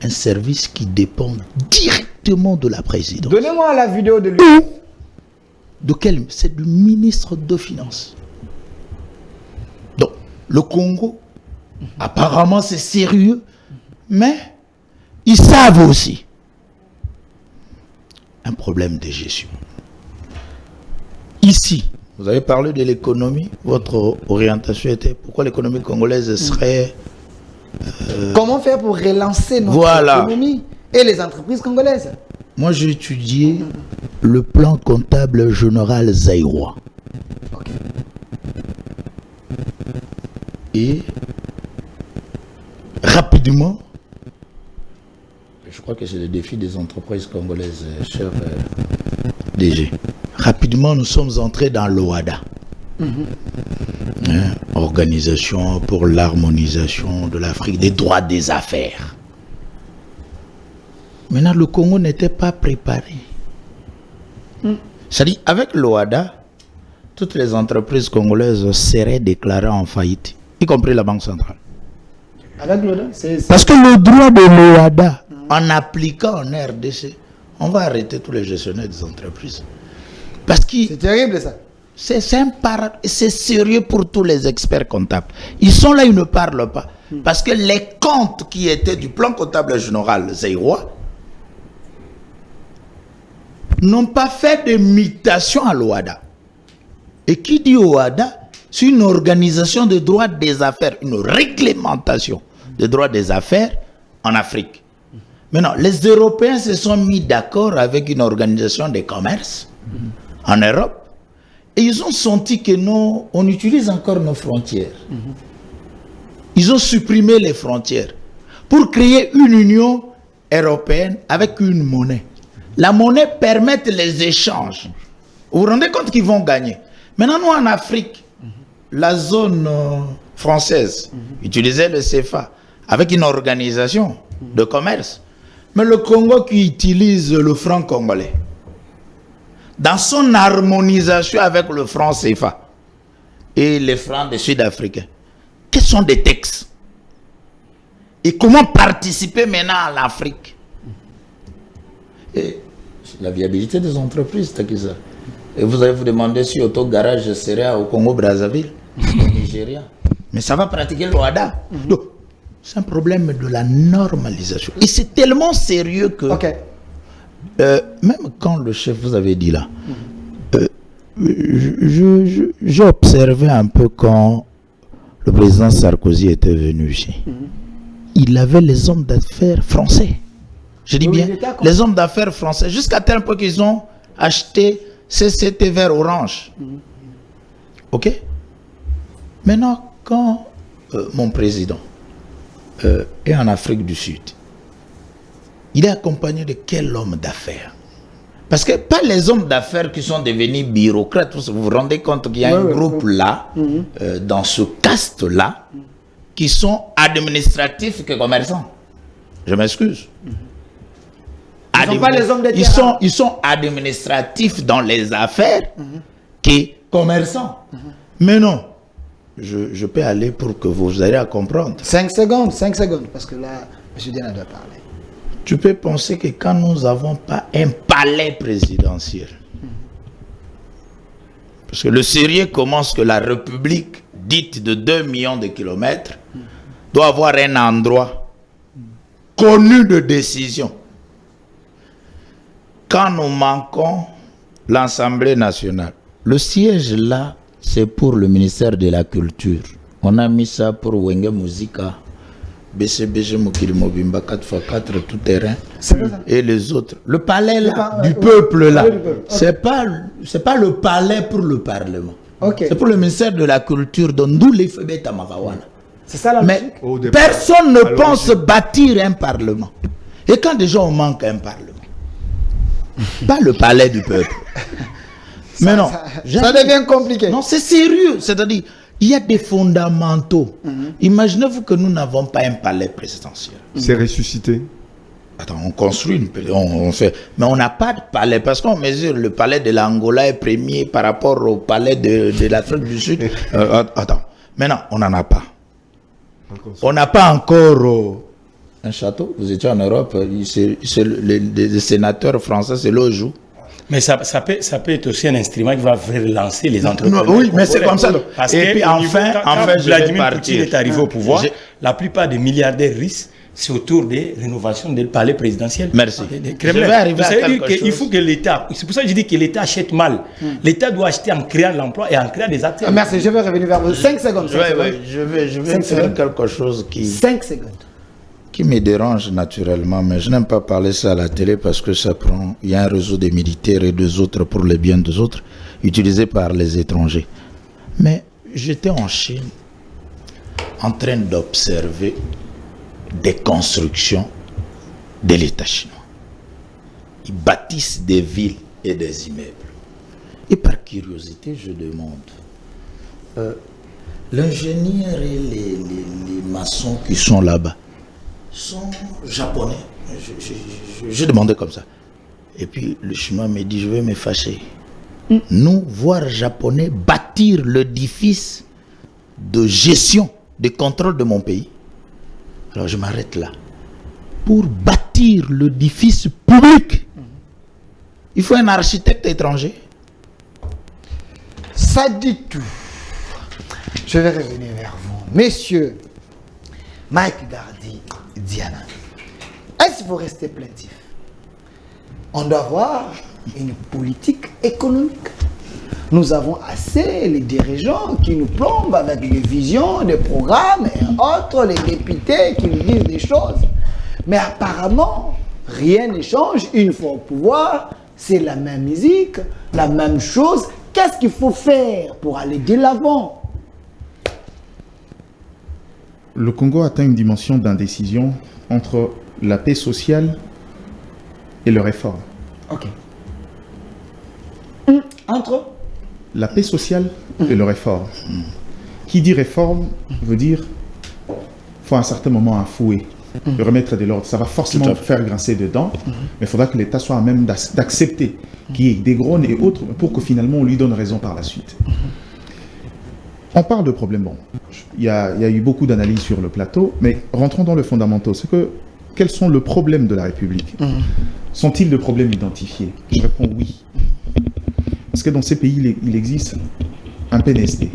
Un service qui dépend directement de la présidence. Donnez-moi la vidéo de lui. De quel? C'est du ministre de Finances. Donc, le Congo, apparemment c'est sérieux, mais ils savent aussi un problème de gestion. Ici, vous avez parlé de l'économie, votre orientation était pourquoi l'économie congolaise serait... Comment faire pour relancer notre économie et les entreprises congolaises? Moi, j'ai étudié le plan comptable général zaïrois. Okay. Et rapidement, je crois que c'est le défi des entreprises congolaises, cher DG. Rapidement, nous sommes entrés dans l'OADA. Organisation pour l'harmonisation de l'Afrique, des droits des affaires. Maintenant, le Congo n'était pas préparé. C'est-à-dire, avec l'OADA, toutes les entreprises congolaises seraient déclarées en faillite, y compris la Banque centrale. Avec l'OADA, parce que le droit de l'OADA, en appliquant en RDC, on va arrêter tous les gestionnaires des entreprises. Parce que c'est terrible ça. C'est sérieux pour tous les experts comptables. Ils sont là, ils ne parlent pas. Parce que les comptes qui étaient du plan comptable général zaïrois n'ont pas fait de mutation à l'OADA. Et qui dit OADA, c'est une organisation de droit des affaires, une réglementation de droit des affaires en Afrique. Maintenant, les Européens se sont mis d'accord avec une organisation de commerce en Europe et ils ont senti que nous, on utilise encore nos frontières. Ils ont supprimé les frontières pour créer une union européenne avec une monnaie. La monnaie permet les échanges. Vous vous rendez compte qu'ils vont gagner. Maintenant, nous en Afrique, la zone française utilisait le CFA avec une organisation de commerce. Mais le Congo qui utilise le franc congolais, dans son harmonisation avec le franc CFA et les francs des Sud-Africains, quels sont des textes? Et comment participer maintenant à l'Afrique? Et la viabilité des entreprises, c'est qui ça? Et vous allez vous demander si Auto-Garage serait au Congo-Brazzaville, au Nigeria. Mais ça va pratiquer l'OADA. Donc, c'est un problème de la normalisation. Et c'est tellement sérieux que... même quand le chef vous avait dit là, j'ai observé un peu quand le président Sarkozy était venu ici. Il avait les hommes d'affaires français. Je dis bien, les hommes d'affaires français, jusqu'à tel point qu'ils ont acheté CCT vert orange. Ok? Maintenant, quand mon président est en Afrique du Sud, il est accompagné de quel homme d'affaires? Parce que pas les hommes d'affaires qui sont devenus bureaucrates. Vous vous rendez compte qu'il y a un groupe là, dans ce caste-là, qui sont administratifs que commerçants. Je m'excuse. Ils sont administratifs dans les affaires que commerçants. Mais non. Je peux aller pour que vous ayez à comprendre. 5 secondes, parce que là, M. Diana doit parler. Tu peux penser que quand nous n'avons pas un palais présidentiel, parce que le sérieux commence que la République, dite de 2 millions de kilomètres, doit avoir un endroit connu de décision. Quand nous manquons l'Assemblée nationale, le siège là, c'est pour le ministère de la Culture. On a mis ça pour Wenge Musica, BCBG Mokilimo Bimba 4x4 tout terrain et les autres. Le palais là, du peuple là, c'est pas le palais pour le Parlement. C'est pour le ministère de la Culture, d'où les Fébé Tamavawana. C'est ça la logique. Mais personne ne pense bâtir un Parlement. Et quand déjà on manque un Parlement, pas le palais du peuple. Mais non, ça devient compliqué. Non, c'est sérieux. C'est-à-dire, il y a des fondamentaux. Imaginez-vous que nous n'avons pas un palais présidentiel. C'est ressuscité. Attends, on construit on fait. Mais on n'a pas de palais parce qu'on mesure le palais de l'Angola est premier par rapport au palais de l'Afrique du Sud. Attends, maintenant, on n'en a pas. On n'a pas encore un château. Vous étiez en Europe, les sénateurs français, c'est là où ils jouent. Mais ça peut être aussi un instrument qui va relancer les entrepreneurs. Oui, mais c'est comme ça. Parce et que puis enfin, Vladimir Poutine est arrivé au pouvoir, la plupart des milliardaires riches, c'est autour des rénovations du palais présidentiel. Merci. Je vais arriver à quelque chose. Il faut que l'État, c'est pour ça que je dis que l'État achète mal. L'État doit acheter en créant l'emploi et en créant des acteurs. Merci, je vais revenir vers vous. 5 secondes. Je vais faire quelque chose qui... 5 secondes. Qui me dérange naturellement, mais je n'aime pas parler ça à la télé parce que ça prend... Il y a un réseau des militaires et des autres pour le bien des autres, utilisé par les étrangers. Mais j'étais en Chine en train d'observer des constructions de l'État chinois. Ils bâtissent des villes et des immeubles. Et par curiosité, je demande, l'ingénieur et les maçons qui sont là-bas sont japonais. Je demandais comme ça. Et puis le chinois me dit, je vais me fâcher. Nous, voir japonais bâtir l'édifice de gestion, de contrôle de mon pays. Alors je m'arrête là. Pour bâtir l'édifice public, il faut un architecte étranger. Ça dit tout. Je vais revenir vers vous. Messieurs, Mike Dardy, Diana, est-ce qu'il faut rester plaintif? On doit avoir une politique économique. Nous avons assez les dirigeants qui nous plombent avec des visions, des programmes et autres, les députés qui nous disent des choses. Mais apparemment, rien ne change. Une fois au pouvoir, c'est la même musique, la même chose. Qu'est-ce qu'il faut faire pour aller de l'avant? Le Congo atteint une dimension d'indécision entre la paix sociale et le réforme. Ok. Entre La paix sociale et le réforme. Qui dit réforme veut dire faut à un certain moment un fouet, de remettre de l'ordre. Ça va forcément faire grincer dedans, mais il faudra que l'État soit à même d'accepter qu'il y ait des grogne et autres pour que finalement on lui donne raison par la suite. On parle de problèmes. Bon, il y a eu beaucoup d'analyses sur le plateau, mais rentrons dans le fondamental. C'est que quels sont les problèmes de la République? Sont-ils de problèmes identifiés? Je réponds oui. Parce que dans ces pays, il existe un PNSD,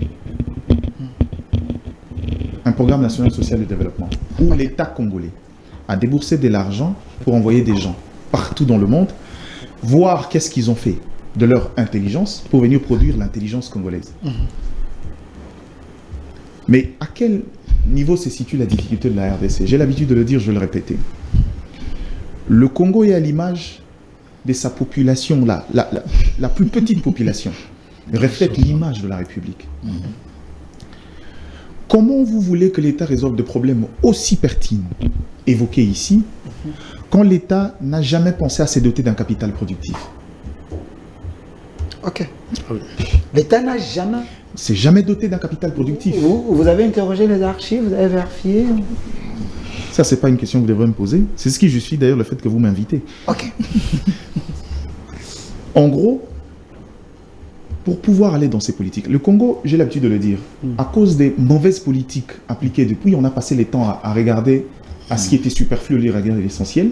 un programme national social de développement, où l'État congolais a déboursé de l'argent pour envoyer des gens partout dans le monde, voir qu'est-ce qu'ils ont fait de leur intelligence pour venir produire l'intelligence congolaise. Mais à quel niveau se situe la difficulté de la RDC? J'ai l'habitude de le dire, je vais le répéter. Le Congo est à l'image de sa population, la plus petite population, reflète l'image de la République. Comment vous voulez que l'État résolve des problèmes aussi pertinents évoqués ici, quand l'État n'a jamais pensé à se doter d'un capital productif? Ok. L'État n'a jamais... C'est jamais doté d'un capital productif. Vous avez interrogé les archives, vous avez vérifié? Ça, c'est pas une question que vous devrez me poser. C'est ce qui justifie d'ailleurs le fait que vous m'invitez. Ok. En gros, pour pouvoir aller dans ces politiques, le Congo, j'ai l'habitude de le dire, à cause des mauvaises politiques appliquées depuis, on a passé les temps à regarder à ce qui était superflu, à regarder l'essentiel.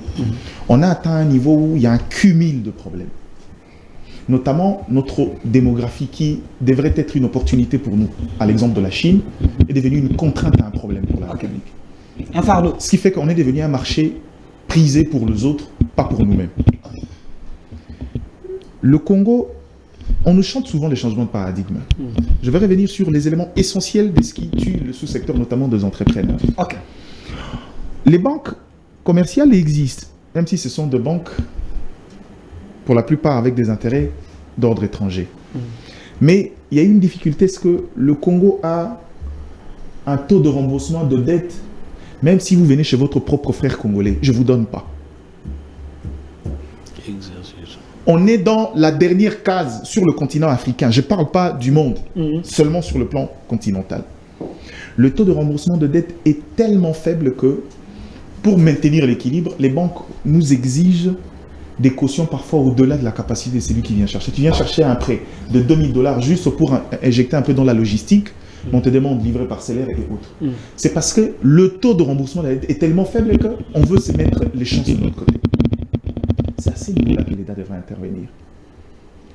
On a atteint un niveau où il y a un cumul de problèmes. Notamment notre démographie qui devrait être une opportunité pour nous, à l'exemple de la Chine, est devenue une contrainte à un problème pour la République. Un fardeau. Ce qui fait qu'on est devenu un marché prisé pour les autres, pas pour nous-mêmes. Le Congo, on nous chante souvent les changements de paradigme. Je vais revenir sur les éléments essentiels de ce qui tue le sous-secteur, notamment des entrepreneurs. Ok. Les banques commerciales existent, même si ce sont des banques, pour la plupart avec des intérêts d'ordre étranger. Mais il y a une difficulté, c'est que le Congo a un taux de remboursement de dette, même si vous venez chez votre propre frère congolais, je ne vous donne pas. On est dans la dernière case sur le continent africain. Je ne parle pas du monde, seulement sur le plan continental. Le taux de remboursement de dette est tellement faible que, pour maintenir l'équilibre, les banques nous exigent des cautions parfois au-delà de la capacité de celui qui vient chercher. Tu viens chercher un prêt de $2000 juste pour injecter un peu dans la logistique, on te demande livrer parcellaire et autres. C'est parce que le taux de remboursement de la dette est tellement faible qu'on veut se mettre les chances de notre côté. C'est à ce niveau-là que l'État devrait intervenir.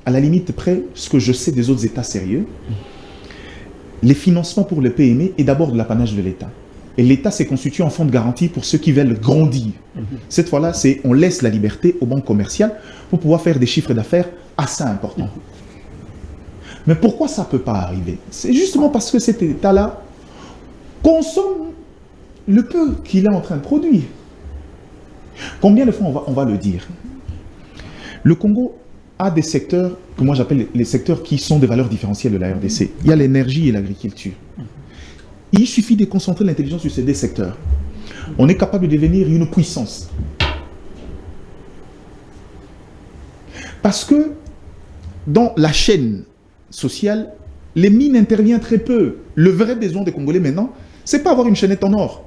À la limite près, ce que je sais des autres États sérieux, les financements pour les PME est d'abord de l'apanage de l'État. Et l'État s'est constitué en fonds de garantie pour ceux qui veulent grandir. Cette fois-là, on laisse la liberté aux banques commerciales pour pouvoir faire des chiffres d'affaires assez importants. Mais pourquoi ça ne peut pas arriver? C'est justement parce que cet État-là consomme le peu qu'il est en train de produire. Combien de fois on va le dire? Le Congo a des secteurs que moi j'appelle les secteurs qui sont des valeurs différentielles de la RDC. Il y a l'énergie et l'agriculture. Il suffit de concentrer l'intelligence sur ces deux secteurs. On est capable de devenir une puissance. Parce que dans la chaîne sociale, les mines interviennent très peu. Le vrai besoin des Congolais maintenant, c'est pas avoir une chaînette en or.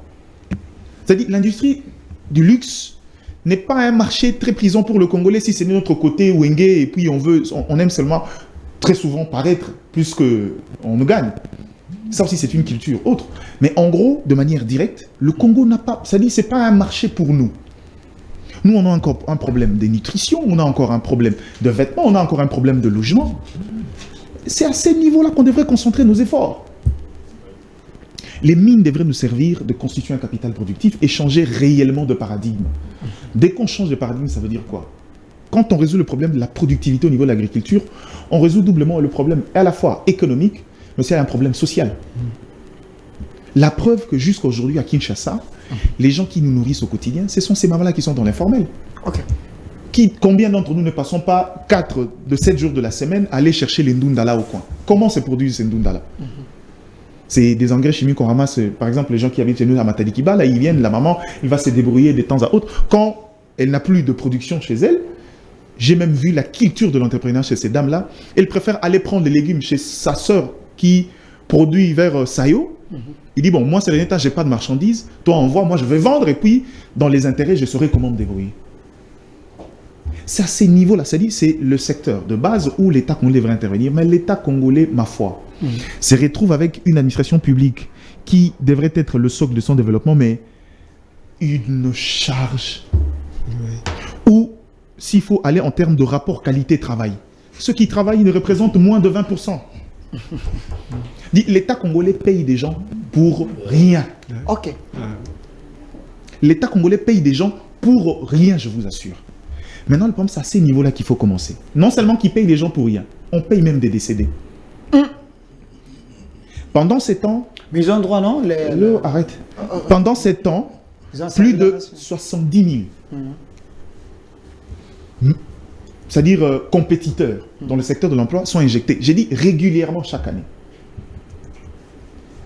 C'est-à-dire l'industrie du luxe n'est pas un marché très prisant pour le Congolais si c'est de notre côté Wenge et puis on aime seulement très souvent paraître plus qu'on ne gagne. Ça aussi, c'est une culture autre. Mais en gros, de manière directe, le Congo n'a pas... C'est-à-dire, ce n'est pas un marché pour nous. Nous, on a encore un problème de nutrition, on a encore un problème de vêtements, on a encore un problème de logement. C'est à ces niveaux-là qu'on devrait concentrer nos efforts. Les mines devraient nous servir de constituer un capital productif et changer réellement de paradigme. Dès qu'on change de paradigme, ça veut dire quoi? Quand on résout le problème de la productivité au niveau de l'agriculture, on résout doublement le problème à la fois économique, mais c'est un problème social. La preuve que jusqu'à aujourd'hui à Kinshasa, les gens qui nous nourrissent au quotidien, ce sont ces mamans-là qui sont dans l'informel. Ok. Combien d'entre nous ne passons pas 4 de 7 jours de la semaine à aller chercher les ndundala au coin? Comment se produisent ces ndundala? C'est des engrais chimiques qu'on ramasse. Par exemple, les gens qui habitent chez nous à Matadikiba, là, ils viennent, la maman, elle va se débrouiller de temps à autre. Quand elle n'a plus de production chez elle, j'ai même vu la culture de l'entrepreneur chez ces dames-là. Elle préfère aller prendre les légumes chez sa sœur qui produit vers Sayo. Il dit, bon, moi, c'est l'État, je n'ai pas de marchandises. Toi, envoie, moi, je vais vendre. Et puis, dans les intérêts, je saurai comment me débrouiller. C'est à ces niveaux-là, c'est-à-dire c'est le secteur de base où l'État congolais devrait intervenir. Mais l'État congolais, ma foi, se retrouve avec une administration publique qui devrait être le socle de son développement, mais une charge. Ou, s'il faut aller en termes de rapport qualité-travail, ceux qui travaillent ne représentent moins de 20%. L'État congolais paye des gens pour rien. Ok. L'État congolais paye des gens pour rien, je vous assure. Maintenant, le problème, c'est à ces niveaux-là qu'il faut commencer. Non seulement qu'ils payent des gens pour rien, on paye même des décédés. Pendant ces temps... Mais ils ont droit, non Arrête. Pendant ces temps, plus de 70 000 c'est-à-dire compétiteurs dans le secteur de l'emploi sont injectés. J'ai dit régulièrement chaque année.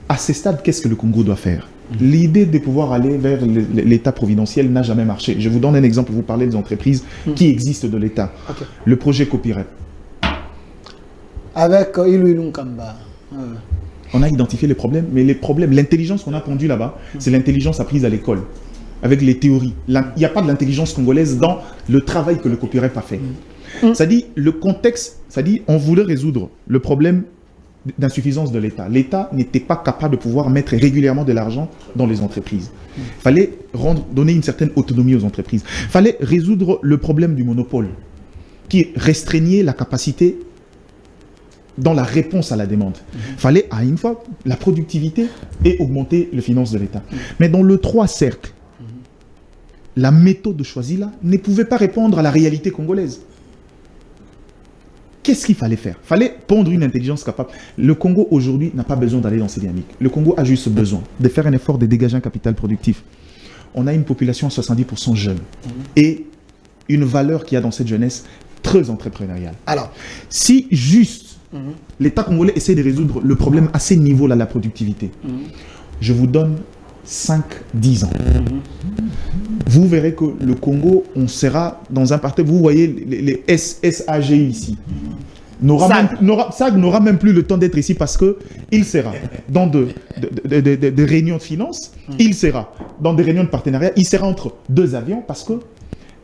À ce stade, qu'est-ce que le Congo doit faire? L'idée de pouvoir aller vers l'État providentiel n'a jamais marché. Je vous donne un exemple, vous parlez des entreprises qui existent de l'État. Okay. Le projet Copyright. Avec Ilou Kamba. On a identifié les problèmes, mais les problèmes, l'intelligence qu'on a pondue là-bas, c'est l'intelligence apprise à l'école, avec les théories. Il n'y a pas de l'intelligence congolaise dans le travail que le copyright a fait. Ça dit, le contexte, ça dit, on voulait résoudre le problème d'insuffisance de l'État. L'État n'était pas capable de pouvoir mettre régulièrement de l'argent dans les entreprises. Il fallait donner une certaine autonomie aux entreprises. Il fallait résoudre le problème du monopole qui restreignait la capacité dans la réponse à la demande. Il fallait, à une fois, la productivité et augmenter les finances de l'État. Mais dans le 3 cercles, la méthode choisie là ne pouvait pas répondre à la réalité congolaise. Qu'est-ce qu'il fallait faire? Il fallait pondre une intelligence capable. Le Congo aujourd'hui n'a pas besoin d'aller dans ces dynamiques. Le Congo a juste besoin de faire un effort de dégager un capital productif. On a une population à 70% jeune et une valeur qu'il y a dans cette jeunesse très entrepreneuriale. Alors, si juste l'État congolais essaie de résoudre le problème à ces niveaux-là, la productivité, je vous donne 5-10 ans. Vous verrez que le Congo, on sera dans un parti, vous voyez les SAG ici. SAG n'aura même plus le temps d'être ici parce qu'il sera dans des réunions de finances, il sera dans des réunions de partenariat, il sera entre deux avions parce que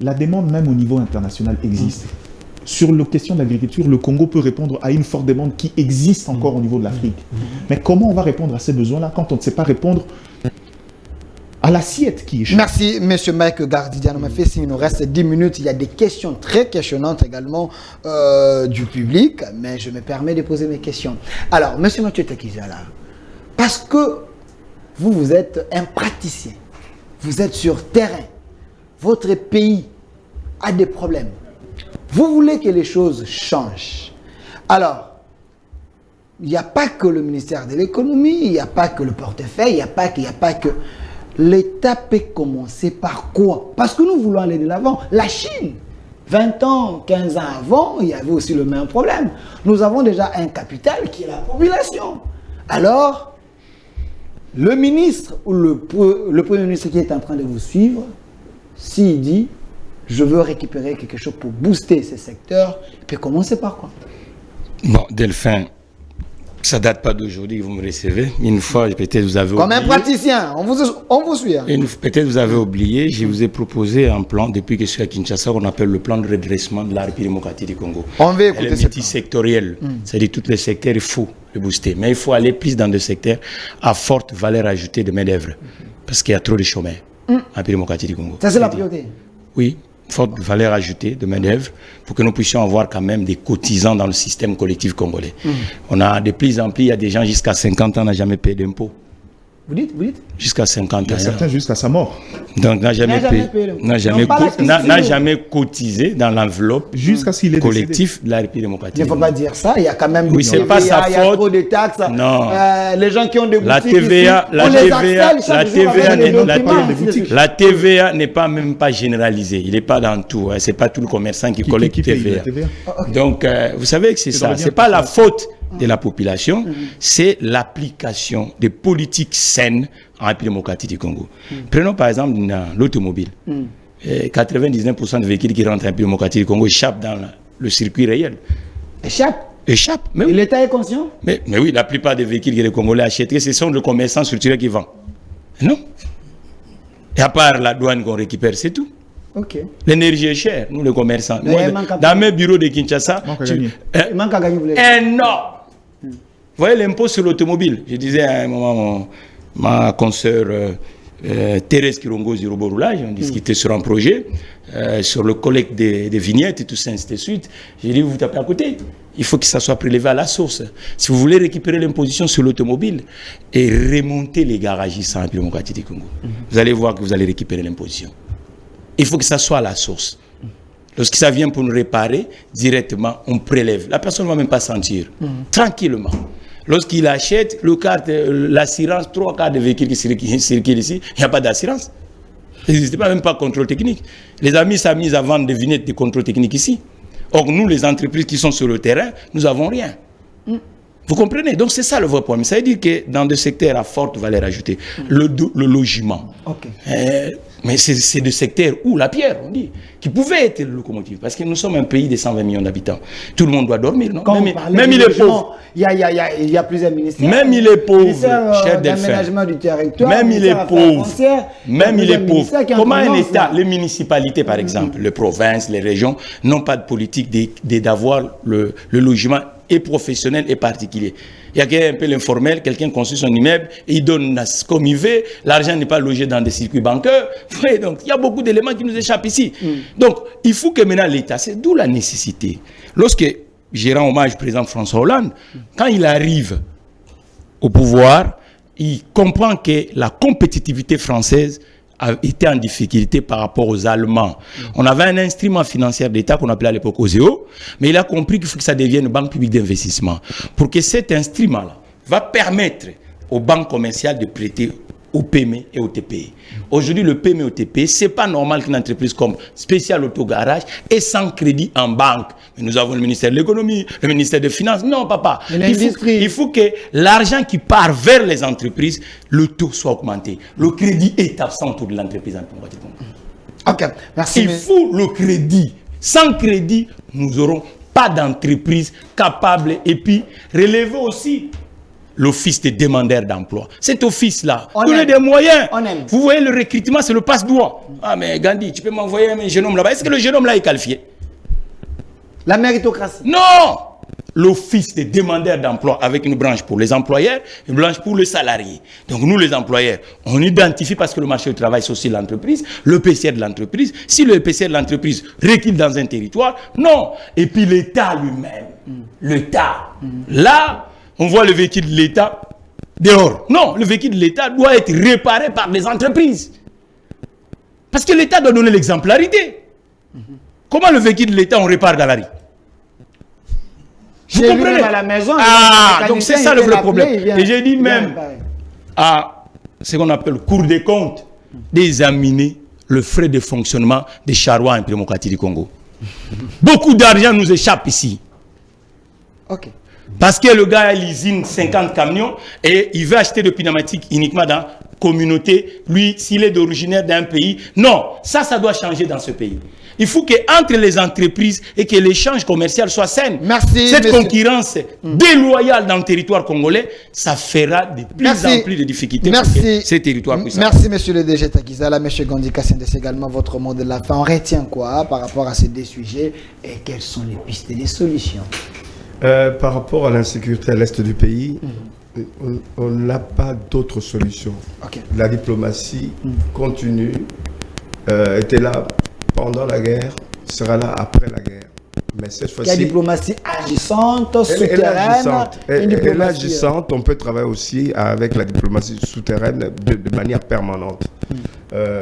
la demande même au niveau international existe. Sur la question de l'agriculture, le Congo peut répondre à une forte demande qui existe encore au niveau de l'Afrique. Mais comment on va répondre à ces besoins-là quand on ne sait pas répondre à l'assiette qui est... Merci, M. Mike Gardidian. On m'a fait, s'il nous reste 10 minutes, il y a des questions très questionnantes également du public, mais je me permets de poser mes questions. Alors, M. Mathieu Takizala, parce que vous êtes un praticien, vous êtes sur terrain, votre pays a des problèmes, vous voulez que les choses changent. Alors, il n'y a pas que le ministère de l'économie, il n'y a pas que le portefeuille, il n'y a pas que... L'État peut commencer par quoi? Parce que nous voulons aller de l'avant. La Chine, 20 ans, 15 ans avant, il y avait aussi le même problème. Nous avons déjà un capital qui est la population. Alors, le ministre ou le Premier ministre qui est en train de vous suivre, s'il dit « je veux récupérer quelque chose pour booster ces secteurs », il peut commencer par quoi? Bon, Delphin, ça date pas d'aujourd'hui que vous me recevez. Une fois, peut-être vous avez oublié. Comme un praticien, on vous suit. Hein. Peut-être vous avez oublié, je vous ai proposé un plan, depuis que je suis à Kinshasa, qu'on appelle le plan de redressement de la République démocratique du Congo. On veut écouter ce plan. Multisectoriel, c'est-à-dire tous les secteurs, il faut le booster. Mais il faut aller plus dans des secteurs à forte valeur ajoutée de main-d'œuvre. Parce qu'il y a trop de chômeurs en République démocratique du Congo. Ça, c'est la priorité? Oui. Forte valeur ajoutée de main-d'œuvre pour que nous puissions avoir quand même des cotisants dans le système collectif congolais. On a de plus en plus, il y a des gens jusqu'à 50 ans qui n'ont jamais payé d'impôts. Vous dites Jusqu'à 50 Il y a ans. certains jusqu'à sa mort. Donc, n'a jamais cotisé dans l'enveloppe Jusqu'à ce qu'il est collectif de la République démocratique. Il ne faut pas dire ça. Il y a quand même Oui, c'est pas sa il y a faute. trop de taxes. Non. Les gens qui ont des boutiques La TVA, ici, on les harcèle chaque jour avec des documents, ainsi de suite. la TVA n'est pas même pas généralisée. Il n'est pas dans tout. Hein. C'est pas tout le commerçant qui collecte paye TVA. la TVA? Donc, vous savez que c'est ça. C'est pas la faute de la population, c'est l'application des politiques saines en République démocratique du Congo. Prenons par exemple l'automobile. 99% des véhicules qui rentrent en République démocratique du Congo échappent dans le circuit réel. Échappent. Mais Et oui. l'État est conscient? Mais oui, la plupart des véhicules que les Congolais achètent, ce sont les commerçants structurés qui vendent. Non. Et à part la douane qu'on récupère, c'est tout. Ok. L'énergie est chère, nous les commerçants. Mais Moi, il manque à dans mes bureaux de Kinshasa, Il manque à gagner. énorme. Vous voyez l'impôt sur l'automobile. Je disais à un moment, ma consoeur Thérèse Kirongo Zirobo-Roulage, on discutait sur un projet, sur le collecte des vignettes et tout ça, ainsi de suite. J'ai dit, vous tapez à côté. Il faut que ça soit prélevé à la source. Si vous voulez récupérer l'imposition sur l'automobile et remonter les garagistes en République démocratique du Congo, vous allez voir que vous allez récupérer l'imposition. Il faut que ça soit à la source. Lorsque ça vient pour nous réparer, directement, on prélève. La personne ne va même pas sentir. Tranquillement. Lorsqu'il achète l'assurance, 3 quarts de véhicules qui circulent ici, il n'y a pas d'assurance. Il n'existe même pas de contrôle technique. Les amis s'amusent à vendre des vignettes de contrôle technique ici. Or, nous, les entreprises qui sont sur le terrain, nous n'avons rien. Vous comprenez? Donc, c'est ça le vrai problème. Ça veut dire que dans des secteurs à forte valeur ajoutée, le logement, mais c'est des secteurs où la pierre, on dit, qui pouvait être le locomotive. Parce que nous sommes un pays de 120 millions d'habitants. Tout le monde doit dormir, non? Même il est pauvre. Il y a plusieurs ministères. Même il est pauvre, cher Delphin. D'aménagement du territoire. Même il est pauvre. Même il est pauvre. Comment un État, les municipalités par exemple, les provinces, les régions, n'ont pas de politique d'avoir le logement et professionnel et particulier. Il y a un peu l'informel, quelqu'un construit son immeuble, et il donne comme il veut, l'argent n'est pas logé dans des circuits bancaires. Ouais, donc il y a beaucoup d'éléments qui nous échappent ici. Donc il faut que maintenant l'État, c'est d'où la nécessité. Lorsque je rends hommage au président François Hollande, quand il arrive au pouvoir, il comprend que la compétitivité française a été en difficulté par rapport aux Allemands. On avait un instrument financier d'État qu'on appelait à l'époque OSEO, mais il a compris qu'il faut que ça devienne une banque publique d'investissement. Pour que cet instrument-là va permettre aux banques commerciales de prêter aux PME et aux TPE. Aujourd'hui, le PME et au TPE, ce n'est pas normal qu'une entreprise comme Spécial Autogarage ait sans crédit en banque. Mais nous avons le ministère de l'économie, le ministère des Finances. Non, papa. Il faut que l'argent qui part vers les entreprises, le taux soit augmenté. Le crédit est absent autour de l'entreprise. Ok, merci. Il faut le crédit. Sans crédit, nous n'aurons pas d'entreprise capable. Et puis, relever aussi l'office des demandeurs d'emploi. Cet office-là, donnez des moyens. Vous voyez, le recrutement, c'est le passe-doigt. Ah, mais Gandhi, tu peux m'envoyer un jeune homme là-bas. Est-ce que le jeune homme là est qualifié? La méritocratie. Non! L'office des demandeurs d'emploi avec une branche pour les employeurs, une branche pour les salariés. Donc nous, les employeurs, on identifie parce que le marché du travail, c'est aussi l'entreprise, le PCR de l'entreprise. Si le PCR de l'entreprise recule dans un territoire, non. Et puis l'État lui-même, l'État, là, on voit le véhicule de l'État dehors. Non, le véhicule de l'État doit être réparé par des entreprises. Parce que l'État doit donner l'exemplarité. Comment le véhicule de l'État on répare dans la rue? Vous comprenez? À la maison, donc c'est ça le vrai problème. Et j'ai dit même à ce qu'on appelle Cour des comptes d'examiner le frais de fonctionnement des charrois en République démocratique du Congo. Beaucoup d'argent nous échappe ici. Ok. Parce que le gars a l'usine 50 camions et il veut acheter de pneumatiques uniquement dans la communauté. Lui, s'il est d'originaire d'un pays, non, ça doit changer dans ce pays. Il faut qu'entre les entreprises et que l'échange commercial soit sain. Merci, cette concurrence déloyale dans le territoire congolais, ça fera de plus en plus de difficultés pour que ces territoires puissent. Merci, monsieur le DG Takizala, monsieur Gondi Kassendes, également votre mot de la fin. On retient quoi par rapport à ces deux sujets et quelles sont les pistes et les solutions? Par rapport à l'insécurité à l'est du pays, on n'a pas d'autre solution. La diplomatie continue, était là pendant la guerre, sera là après la guerre. Mais cette Qu'il y a fois-ci, diplomatie agissante, elle est souterraine. agissante. une Elle est diplomatie, agissante. On peut travailler aussi avec la diplomatie souterraine de manière permanente.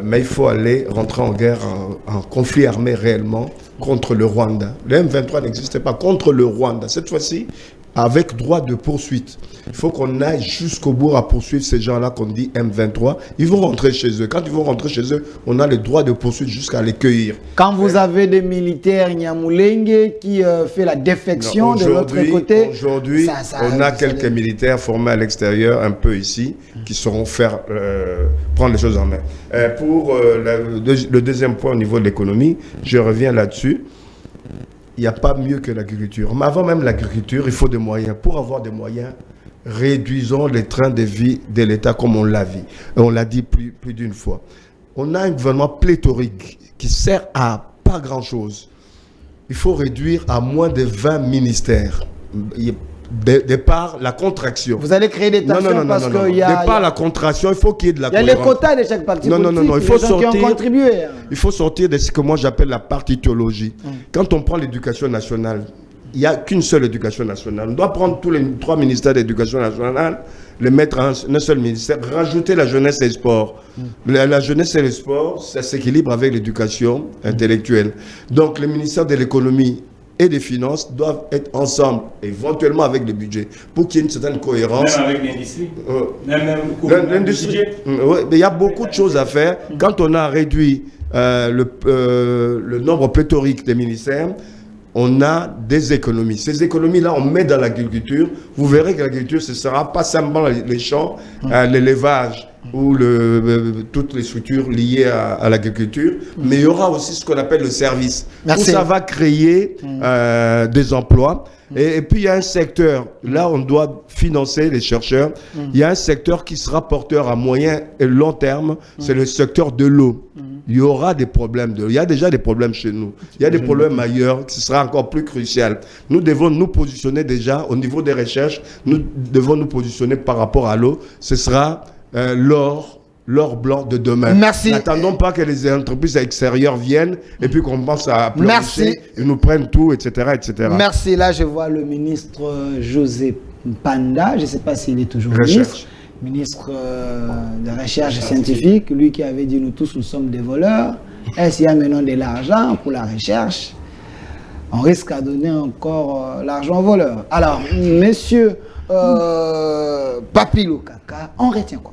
Mais il faut rentrer en guerre, en conflit armé réellement contre le Rwanda. Le M23 n'existait pas contre le Rwanda. Cette fois-ci, avec droit de poursuite. Il faut qu'on aille jusqu'au bout à poursuivre ces gens-là qu'on dit M23. Ils vont rentrer chez eux. Quand ils vont rentrer chez eux, on a le droit de poursuite jusqu'à les cueillir. Quand vous avez des militaires Nyamulenge qui fait la défection de l'autre côté, aujourd'hui, on a quelques militaires formés à l'extérieur, un peu ici, qui sauront prendre les choses en main. Pour le deuxième point au niveau de l'économie, je reviens là-dessus. Il n'y a pas mieux que l'agriculture. Mais avant même l'agriculture, il faut des moyens. Pour avoir des moyens, réduisons les trains de vie de l'État comme on l'a vu. Et on l'a dit plus d'une fois. On a un gouvernement pléthorique qui sert à pas grand-chose. Il faut réduire à moins de 20 ministères. De par la contraction. Vous allez créer des tensions parce qu'il y a... De par la contraction, il faut qu'il y ait de la cohérence. Il y a les quotas de chaque parti politique. Non, il faut sortir... qui ont contribué. Il faut sortir de ce que moi j'appelle la partitologie. Quand on prend l'éducation nationale, il n'y a qu'une seule éducation nationale. On doit prendre tous les 3 ministères d'éducation nationale, les mettre en un seul ministère, rajouter la jeunesse et le sport. La jeunesse et le sport, ça s'équilibre avec l'éducation intellectuelle. Donc le ministère de l'économie et des finances doivent être ensemble, éventuellement avec le budget, pour qu'il y ait une certaine cohérence. Même avec l'industrie. L'industrie. Il y a beaucoup de choses à faire. Quand on a réduit le nombre pléthorique des ministères, on a des économies. Ces économies-là, on met dans l'agriculture. Vous verrez que l'agriculture, ce ne sera pas simplement les champs, l'élevage ou toutes les structures liées à l'agriculture, mais il y aura aussi ce qu'on appelle le service. Où ça va créer des emplois. Et puis, il y a un secteur, là, on doit financer les chercheurs. Il y a un secteur qui sera porteur à moyen et long terme, c'est le secteur de l'eau. Il y aura des problèmes. Il y a déjà des problèmes chez nous. Il y a des problèmes ailleurs qui sera encore plus crucial. Nous devons nous positionner déjà au niveau des recherches. Nous devons nous positionner par rapport à l'eau. Ce sera l'or blanc de demain. Merci. N'attendons pas que les entreprises extérieures viennent et puis qu'on pense à pleurnicher et nous prennent tout, etc., etc. Merci. Là, je vois le ministre José Panda. Je ne sais pas s'il est toujours ministre de recherche scientifique, lui qui avait dit nous tous nous sommes des voleurs. Est-ce qu'il y a maintenant de l'argent pour la recherche? On risque à donner encore l'argent aux voleurs. Alors, monsieur Papilou Kaka, on retient quoi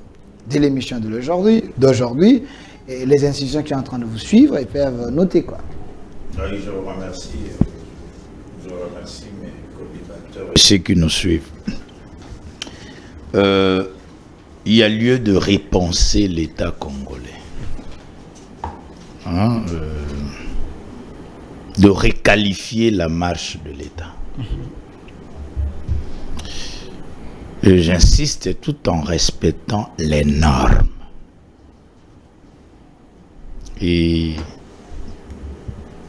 de l'émission d'aujourd'hui et les institutions qui sont en train de vous suivre, ils peuvent noter quoi? Oui, je vous remercie. Je remercie mes co-débatteurs et ceux qui nous suivent. Il y a lieu de repenser l'État congolais. De requalifier la marche de l'État. J'insiste, tout en respectant les normes. Et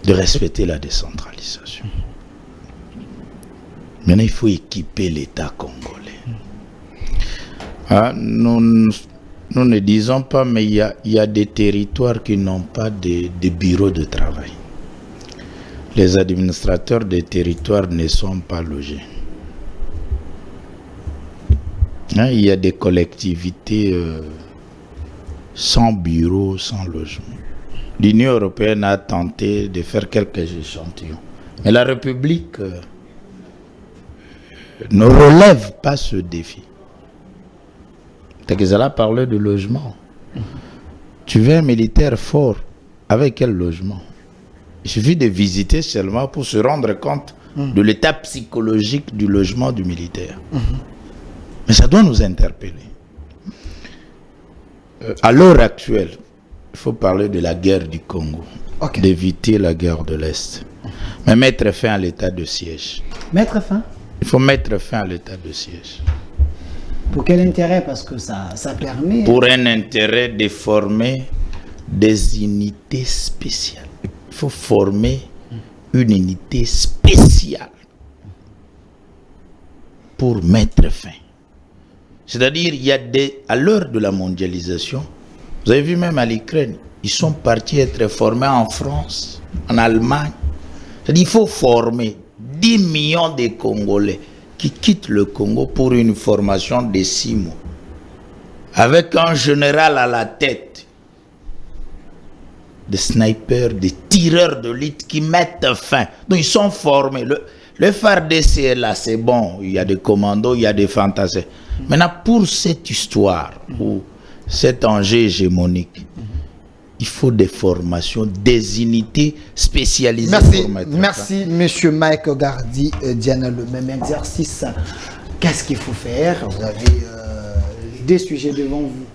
de respecter la décentralisation. Maintenant, il faut équiper l'État congolais. Nous ne disons pas, mais il y a des territoires qui n'ont pas de bureaux de travail. Les administrateurs des territoires ne sont pas logés. Il y a des collectivités sans bureau, sans logement. L'Union européenne a tenté de faire quelques échantillons. Mais la République ne relève pas ce défi. Takizala parlait de logement. Tu veux un militaire fort, avec quel logement? Il suffit de visiter seulement pour se rendre compte de l'état psychologique du logement du militaire. Mais ça doit nous interpeller. À l'heure actuelle, il faut parler de la guerre du Congo, d'éviter la guerre de l'Est. Mais mettre fin à l'état de siège. Mettre fin? Il faut mettre fin à l'état de siège. Pour quel intérêt? Parce que ça permet... Pour un intérêt de former des unités spéciales. Il faut former une unité spéciale pour mettre fin. C'est-à-dire, il y a à l'heure de la mondialisation, vous avez vu même à l'Ukraine, ils sont partis être formés en France, en Allemagne. C'est-à-dire, il faut former 10 millions de Congolais qui quittent le Congo pour une formation de 6 mois. Avec un général à la tête, des snipers, des tireurs de l'élite qui mettent fin. Donc ils sont formés. Le FARDC est là, c'est bon. Il y a des commandos, il y a des fantassins. Maintenant, pour cette histoire, ou cet enjeu hégémonique, il faut des formations, des unités spécialisées. Merci, monsieur Mike Gardi. Diana, le même exercice. Qu'est-ce qu'il faut faire? Vous avez des sujets devant vous.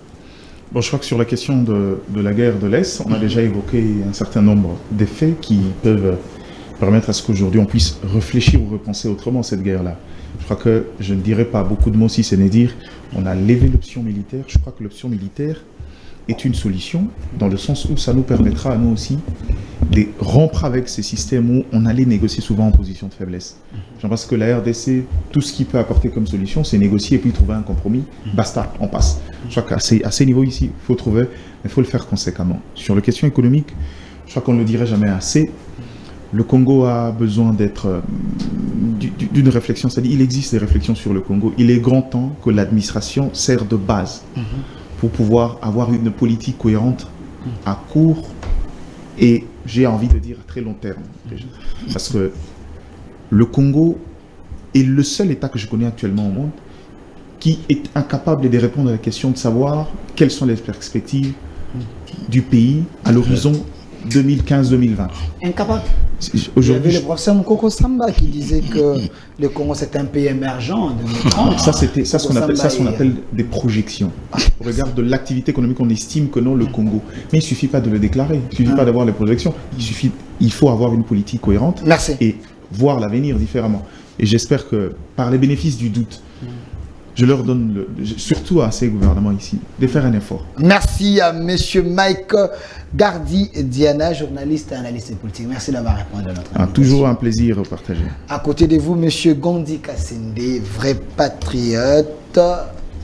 Bon, je crois que sur la question de la guerre de l'Est, on a déjà évoqué un certain nombre d'effets qui peuvent permettre à ce qu'aujourd'hui on puisse réfléchir ou repenser autrement cette guerre-là. Je crois que je ne dirais pas beaucoup de mots si ce n'est dire on a levé l'option militaire. Je crois que l'option militaire est une solution dans le sens où ça nous permettra à nous aussi de rompre avec ces systèmes où on allait négocier souvent en position de faiblesse. Je pense que la RDC, tout ce qu'il peut apporter comme solution, c'est négocier et puis trouver un compromis. Basta, on passe. Je crois qu'à ces niveaux ici, il faut trouver, mais il faut le faire conséquemment. Sur les questions économiques, je crois qu'on ne le dirait jamais assez. Le Congo a besoin d'être d'une réflexion, c'est-à-dire il existe des réflexions sur le Congo. Il est grand temps que l'administration sert de base pour pouvoir avoir une politique cohérente à court et, j'ai envie de dire, à très long terme. Parce que le Congo est le seul État que je connais actuellement au monde qui est incapable de répondre à la question de savoir quelles sont les perspectives du pays à l'horizon 2015-2020. Incapable. Aujourd'hui, il y avait le professeur Mukoko Samba qui disait que le Congo c'est un pays émergent en 2030. Ça, ce qu'on appelle des projections. Au regard de l'activité économique, on estime que non, le Congo. Mais il ne suffit pas de le déclarer, il ne suffit pas d'avoir les projections. Il faut avoir une politique cohérente. Merci. Et voir l'avenir différemment. Et j'espère que par les bénéfices du doute, je leur donne, surtout à ces gouvernements ici, de faire un effort. Merci à M. Mike Gardi Diana, journaliste et analyste politique. Merci d'avoir répondu à notre invitation. Toujours un plaisir partagé. À côté de vous, M. Gondi Kassende, vrai patriote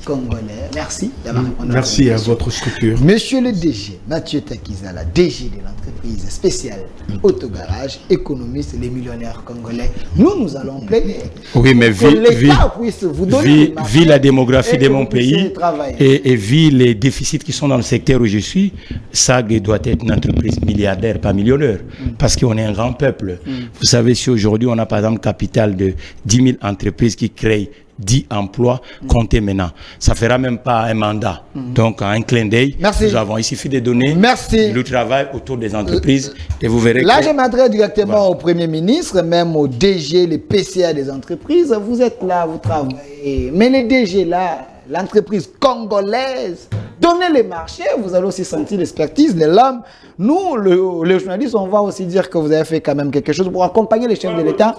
congolais. Merci d'avoir répondu à notre invitation. Merci à votre structure. Monsieur le DG, Mathieu Takizala, DG de l'entreprise spéciale Autogarage, économiste, les millionnaires congolais. Nous allons plaider. Oui, mais vu la démographie de mon pays et vu les déficits qui sont dans le secteur où je suis, SAG doit être une entreprise milliardaire, pas millionnaire, parce qu'on est un grand peuple. Vous savez, si aujourd'hui on a par exemple capital de 10 000 entreprises qui créent 10 emplois, comptez maintenant. Ça ne fera même pas un mandat. Donc, en un clin d'œil, nous avons, il suffit de donner le travail autour des entreprises et vous verrez là, je m'adresse directement au Premier ministre, même au DG, les PCA des entreprises. Vous êtes là, vous travaillez. Mais les DG là, l'entreprise congolaise, donnez les marchés, vous allez aussi sentir l'expertise de l'homme. Nous, les journalistes, on va aussi dire que vous avez fait quand même quelque chose pour accompagner les chefs de l'État.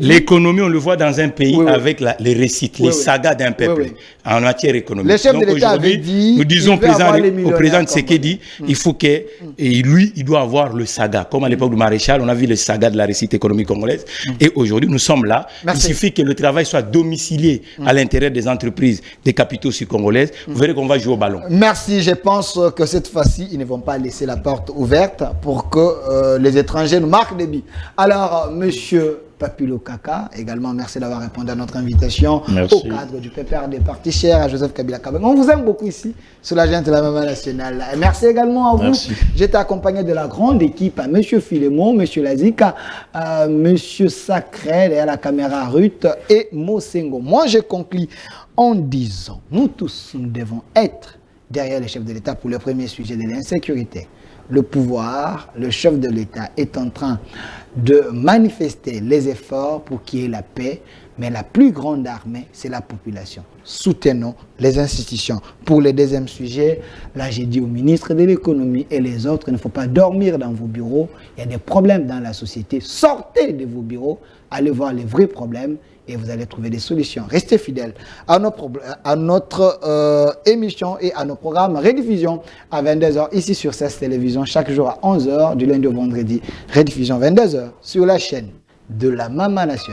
L'économie, on le voit dans un pays avec les récits, les sagas d'un peuple en matière économique. Les chefs de l'État avaient dit, nous disons au président Tshisekedi, il faut que lui, il doit avoir le saga. Comme à l'époque du maréchal, on a vu le saga de la réussite économique congolaise. Et aujourd'hui, nous sommes là. Il suffit que le travail soit domicilié à l'intérieur des entreprises, des capitaux congolaises. Vous verrez qu'on va jouer au ballon. Merci. Je pense que cette fois-ci, ils ne vont pas laisser la porte ouverte pour que les étrangers nous marquent des billes. Alors, Monsieur Papilo Kaka, également, merci d'avoir répondu à notre invitation au cadre du PPR des partis chers à Joseph Kabila Kabange. On vous aime beaucoup ici, sur la gente de la Maman Nationale. Et merci également à vous. J'étais accompagné de la grande équipe, à Monsieur Philémon, Monsieur Lazika, Monsieur Sacré, et à la caméra Ruth et Mosengo. Moi, je conclue en disant, nous tous, nous devons être derrière les chefs de l'État pour le premier sujet de l'insécurité. Le pouvoir, le chef de l'État est en train de manifester les efforts pour qu'il y ait la paix, mais la plus grande armée, c'est la population. Soutenons les institutions. Pour le deuxième sujet, là j'ai dit au ministre de l'économie et les autres, il ne faut pas dormir dans vos bureaux, il y a des problèmes dans la société, sortez de vos bureaux, allez voir les vrais problèmes, et vous allez trouver des solutions. Restez fidèles à notre émission et à nos programmes rediffusion à 22h ici sur CES Télévision, chaque jour à 11h du lundi au vendredi. Rediffusion 22h sur la chaîne de la Maman Nationale.